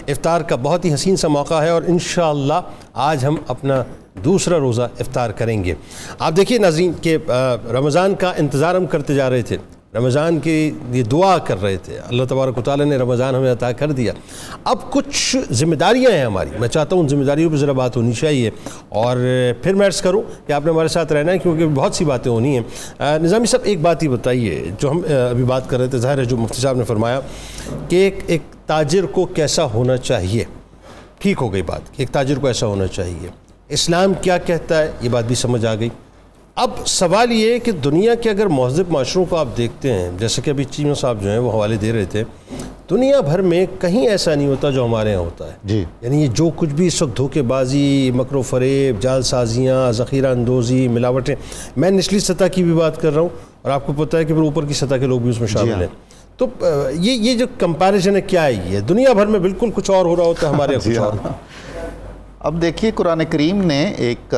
افطار کا بہت ہی حسین سا موقع ہے، اور انشاءاللہ آج ہم اپنا دوسرا روزہ افطار کریں گے۔ آپ دیکھیے ناظرین کہ رمضان کا انتظار ہم کرتے جا رہے تھے، رمضان کی یہ دعا کر رہے تھے، اللہ تبارک و تعالیٰ نے رمضان ہمیں عطا کر دیا۔ اب کچھ ذمہ داریاں ہیں ہماری، میں چاہتا ہوں ان ذمہ داریوں پہ ذرا بات ہونی چاہیے، اور پھر میں عرض کروں کہ آپ نے ہمارے ساتھ رہنا ہے کیونکہ بہت سی باتیں ہونی ہیں۔ نظامی صاحب ایک بات ہی بتائیے، جو ہم ابھی بات کر رہے تھے، ظاہر ہے جو مفتی صاحب نے فرمایا کہ ایک تاجر کو کیسا ہونا چاہیے، ٹھیک ہو گئی بات کہ ایک تاجر کو ایسا ہونا چاہیے، اسلام کیا کہتا ہے یہ بات بھی سمجھ آ گئی۔ اب سوال یہ ہے کہ دنیا کے اگر مہذب معاشروں کو آپ دیکھتے ہیں، جیسے کہ ابھی چیمہ صاحب جو ہیں وہ حوالے دے رہے تھے، دنیا بھر میں کہیں ایسا نہیں ہوتا جو ہمارے یہاں ہوتا ہے
جی،
یعنی یہ جو کچھ بھی اس وقت دھوکے بازی، مکر و فریب، جال سازیاں، ذخیرہ اندوزی، ملاوٹیں، میں نچلی سطح کی بھی بات کر رہا ہوں اور آپ کو پتہ ہے کہ پھر اوپر کی سطح کے لوگ بھی اس میں شامل ہیں، تو یہ جو کمپیریزن ہے کیا ہے، یہ دنیا بھر میں بالکل کچھ اور ہو رہا ہوتا ہے، ہمارے یہاں کچھ اور۔
اب دیکھیے قرآن کریم نے ایک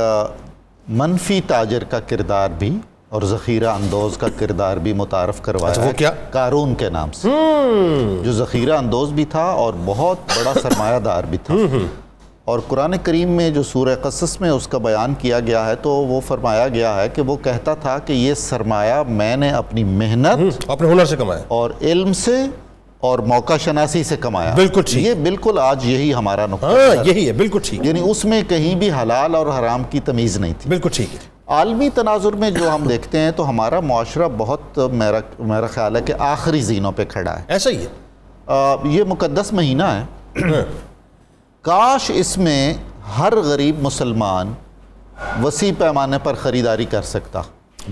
منفی تاجر کا کردار بھی اور ذخیرہ اندوز کا کردار بھی متعارف کروایا ہے، کیا قارون کے نام سے، جو ذخیرہ اندوز بھی تھا اور بہت بڑا سرمایہ دار بھی تھا، اور قرآن کریم میں جو سورہ قصص میں اس کا بیان کیا گیا ہے تو وہ فرمایا گیا ہے کہ وہ کہتا تھا کہ یہ سرمایہ میں نے اپنی محنت،
اپنے ہنر سے کمایا اور
علم سے اور موقع شناسی سے کمایا۔
بالکل ٹھیک،
یہ بالکل آج یہی ہمارا نقطہ
ہے، یہی ہے، بالکل ٹھیک،
یعنی اس میں کہیں بھی حلال اور حرام کی تمیز نہیں تھی۔
بالکل ٹھیک ہے۔
عالمی تناظر میں جو ہم دیکھتے ہیں تو ہمارا معاشرہ بہت میرا خیال ہے کہ آخری زینوں پہ کھڑا ہے،
ایسا ہی ہے۔
یہ مقدس مہینہ ہے، کاش اس میں ہر غریب مسلمان وسیع پیمانے پر خریداری کر سکتا۔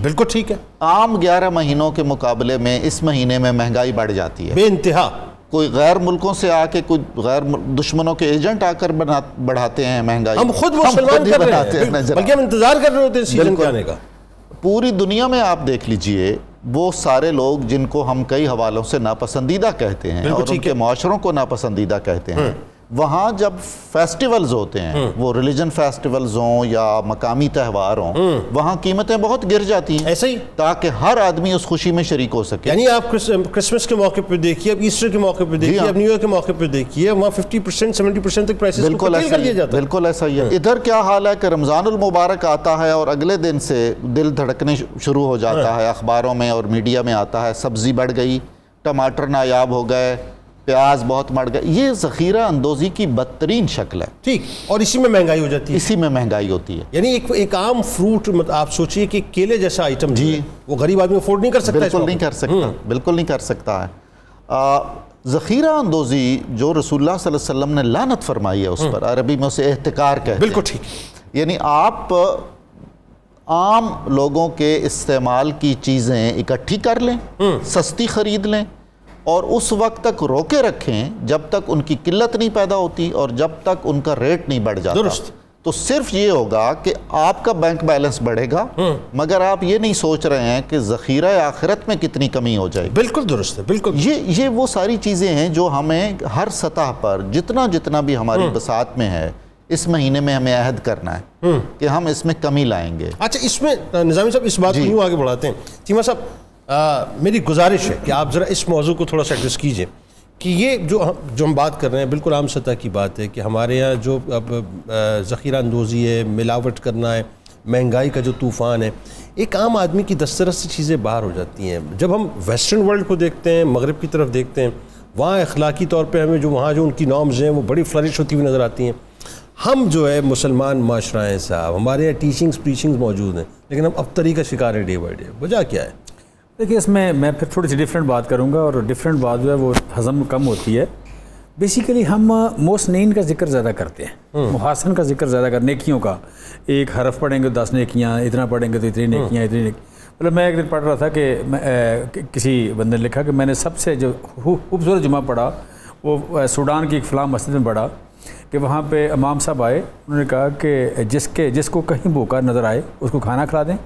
بالکل ٹھیک ہے۔
عام 11 مہینوں کے مقابلے میں اس مہینے میں مہنگائی بڑھ جاتی ہے،
بے انتہا۔
کوئی غیر ملکوں سے آ کے، کوئی غیر دشمنوں کے ایجنٹ آ کر بڑھاتے ہیں مہنگائی،
ہم خود مسلمان کر رہے ہیں، بلکہ ہم انتظار کر رہے ہوتے ہیں سیزن کے آنے کا۔
پوری دنیا میں آپ دیکھ لیجئے وہ سارے لوگ جن کو ہم کئی حوالوں سے ناپسندیدہ کہتے ہیں اور ان کے معاشروں کو ناپسندیدہ کہتے ہیں، وہاں جب فیسٹیولز ہوتے ہیں، وہ ریلیجن فیسٹیولز ہوں یا مقامی تہوار ہوں، وہاں قیمتیں بہت گر جاتی ہیں،
ایسے ہی،
تاکہ ہر آدمی اس خوشی میں شریک ہو سکے۔
یعنی آپ کرسمس کے موقع پہ دیکھیے، اب ایسٹر کے موقع پہ دیکھیے، اب نیو ایئر کے موقع پہ دیکھیے، وہاں 50% 70% تک پرائسز کو کٹیل کر دیا جاتا ہے۔
بالکل ایسا ہی ہے۔ ادھر کیا حال ہے کہ رمضان المبارک آتا ہے اور اگلے دن سے دل دھڑکنے شروع ہو جاتا ہے، اخباروں میں اور میڈیا میں آتا ہے سبزی بڑھ گئی، ٹماٹر نایاب ہو گئے، پیاز بہت بڑھ گئے۔ یہ ذخیرہ اندوزی کی بدترین شکل ہے،
ٹھیک، اور اسی میں مہنگائی ہو جاتی ہے،
اسی میں مہنگائی ہوتی ہے۔
یعنی ایک عام فروٹ، آپ سوچئے کہ کیلے جیسا آئٹم جی وہ غریب آدمی افورڈ نہیں کر سکتا،
بالکل نہیں کر سکتا، بالکل نہیں کر سکتا ہے۔ ذخیرہ اندوزی جو رسول اللہ صلی اللہ علیہ وسلم نے لعنت فرمائی ہے اس پر، عربی میں اسے احتکار کہتے ہیں۔
بالکل ٹھیک،
یعنی آپ عام لوگوں کے استعمال کی چیزیں اکٹھی کر لیں، سستی خرید لیں، اور اس وقت تک روکے رکھیں جب تک ان کی قلت نہیں پیدا ہوتی اور جب تک ان کا ریٹ نہیں بڑھ جاتا۔
درست۔
تو صرف یہ ہوگا کہ آپ کا بینک بیلنس بڑھے گا، مگر آپ یہ نہیں سوچ رہے ہیں کہ ذخیرہ آخرت میں کتنی کمی ہو جائے گی۔
بالکل درست ہے، بالکل۔
یہ وہ ساری چیزیں ہیں جو ہمیں ہر سطح پر جتنا بھی ہماری بساط میں ہے، اس مہینے میں ہمیں عہد کرنا ہے کہ ہم اس میں کمی لائیں گے۔
اچھا، اس میں نظامی صاحب اس بات کو یوں آگے بڑھاتے ہیں، چیمہ صاحب میری گزارش ہے کہ آپ ذرا اس موضوع کو تھوڑا سا ایڈریس کیجئے کہ یہ جو ہم بات کر رہے ہیں بالکل عام سطح کی بات ہے کہ ہمارے یہاں جو اب ذخیرہ اندوزی ہے، ملاوٹ کرنا ہے، مہنگائی کا جو طوفان ہے، ایک عام آدمی کی دسترس سے چیزیں باہر ہو جاتی ہیں۔ جب ہم ویسٹرن ورلڈ کو دیکھتے ہیں، مغرب کی طرف دیکھتے ہیں، وہاں اخلاقی طور پہ ہمیں وہاں جو ان کی نارمز ہیں وہ بڑی فلرش ہوتی ہوئی نظر آتی ہیں۔ ہم جو ہے مسلمان معاشرہ ہیں صاحب، ہمارے یہاں ٹیچنگز پریچنگز موجود ہیں، لیکن ہم ابتری کا شکار ہے ڈے بائی ڈے۔ وجہ کیا ہے؟
دیکھیے، اس میں پھر تھوڑی سی ڈیفرنٹ بات کروں گا، اور ڈیفرنٹ بات جو ہے وہ ہضم کم ہوتی ہے۔ بیسیکلی ہم محسنین کا ذکر زیادہ کرتے ہیں، محاسن کا ذکر زیادہ کرتے، نیکیوں کا۔ ایک حرف پڑھیں گے 10 نیکیاں، اتنا پڑھیں گے تو اتنی نیکیاں، اتنی نیکیاں۔ مطلب میں ایک دن پڑھ رہا تھا کہ کسی بندے نے لکھا کہ میں نے سب سے جو خوبصورت جمعہ پڑھا وہ سوڈان کی ایک فلاں مسجد میں پڑھا کہ وہاں پہ امام صاحب آئے، انہوں نے کہا کہ جس کو کہیں بھوکا نظر آئے اس کو کھانا کھلا دیں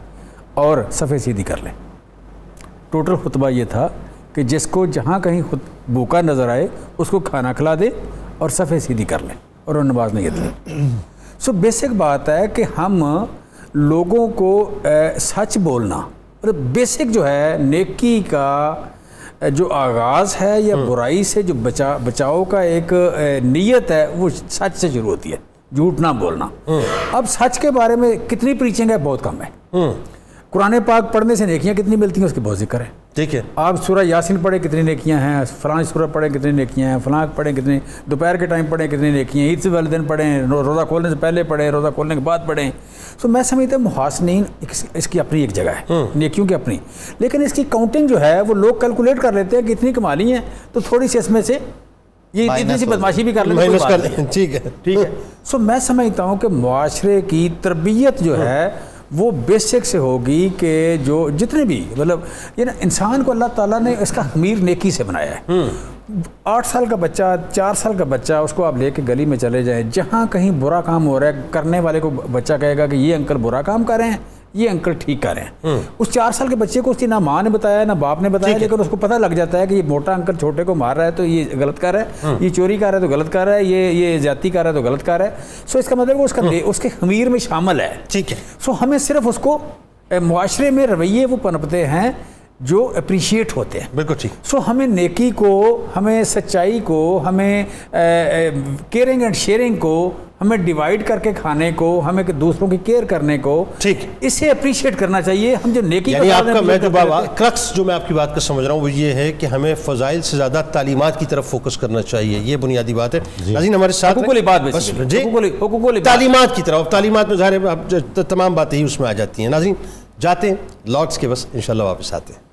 اور صفحے سیدھی کر لیں۔ ٹوٹل خطبہ یہ تھا کہ جس کو جہاں کہیں بھوکا نظر آئے اس کو کھانا کھلا دے اور صفحے سیدھی کر لیں اور نماز نہیں لیں۔ سو بیسک بات ہے کہ ہم لوگوں کو سچ بولنا بیسک جو ہے نیکی کا جو آغاز ہے یا برائی سے جو بچاؤ کا ایک نیت ہے وہ سچ سے شروع ہوتی ہے، جھوٹ نہ بولنا۔ اب سچ کے بارے میں کتنی پریچنگ ہے؟ بہت کم ہے۔ قرآن پاک پڑھنے سے نیکیاں کتنی ملتی ہیں اس کے بہت ذکر ہے، ٹھیک ہے۔ آپ سورہ یاسین پڑھیں کتنی نیکیاں ہیں، فلاں سورہ پڑھیں کتنی نیکیاں ہیں، فلاں پڑھیں کتنی، دوپہر کے ٹائم پڑھیں کتنی نیکیاں ہیں، عید سے والے دن پڑھیں، روزہ کھولنے سے پہلے پڑھیں، روزہ کھولنے کے بعد پڑھیں۔ سو میں سمجھتا ہوں محاسنین اس کی اپنی ایک جگہ ہے، نیکیوں کی اپنی، لیکن اس کی کاؤنٹنگ جو ہے وہ لوگ کیلکولیٹ کر لیتے ہیں کہ اتنی کما لی ہیں تو تھوڑی سی اس میں سے یہ اتنی سی بدماشی بھی کر لیتے ہیں، ٹھیک ہے۔ سو میں سمجھتا ہوں کہ معاشرے کی تربیت جو ہے وہ بیسک سے ہوگی کہ جو جتنے بھی مطلب یہ نا انسان کو اللہ تعالیٰ نے اس کا خمیر نیکی سے بنایا ہے۔ 8 سال کا بچہ، 4 سال کا بچہ، اس کو آپ لے کے گلی میں چلے جائیں، جہاں کہیں برا کام ہو رہا ہے کرنے والے کو بچہ کہے گا کہ یہ انکل برا کام کر رہے ہیں، یہ انکل ٹھیک کر رہے ہیں۔ اس 4 سال کے بچے کو اس کی نہ ماں نے بتایا نہ باپ نے بتایا، لیکن اس کو پتہ لگ جاتا ہے کہ یہ موٹا انکل چھوٹے کو مار رہا ہے تو یہ غلط کر رہا ہے، یہ چوری کر رہا ہے تو غلط کر رہا ہے، یہ زیادتی کر رہا ہے تو غلط کر رہا ہے۔ سو اس کا مطلب اس کے خمیر میں شامل ہے، ٹھیک ہے۔ سو ہمیں صرف اس کو معاشرے میں رویے وہ پنپتے ہیں جو اپریشیٹ ہوتے ہیں، بالکل ٹھیک۔ سو ہمیں نیکی کو، ہمیں سچائی کو، ہمیں کیئرنگ اینڈ شیئرنگ کو، ہمیں ڈیوائیڈ کر کے کھانے کو، ہمیں دوسروں کی کیئر کرنے کو، ٹھیک، اسے اپریشیٹ کرنا چاہیے۔ ہم جو نیکی
یعنی آپ کا کرکس جو میں آپ کی بات کا سمجھ رہا ہوں وہ یہ ہے کہ ہمیں فضائل سے زیادہ تعلیمات کی طرف فوکس کرنا چاہیے، یہ بنیادی بات ہے۔ ناظرین ہمارے ساتھ تعلیمات کی طرف، تعلیمات میں ظاہر ہے تمام باتیں ہی اس میں آ جاتی ہیں۔ ناظرین جاتے ہیں لارڈس کے، بس انشاءاللہ واپس آتے ہیں۔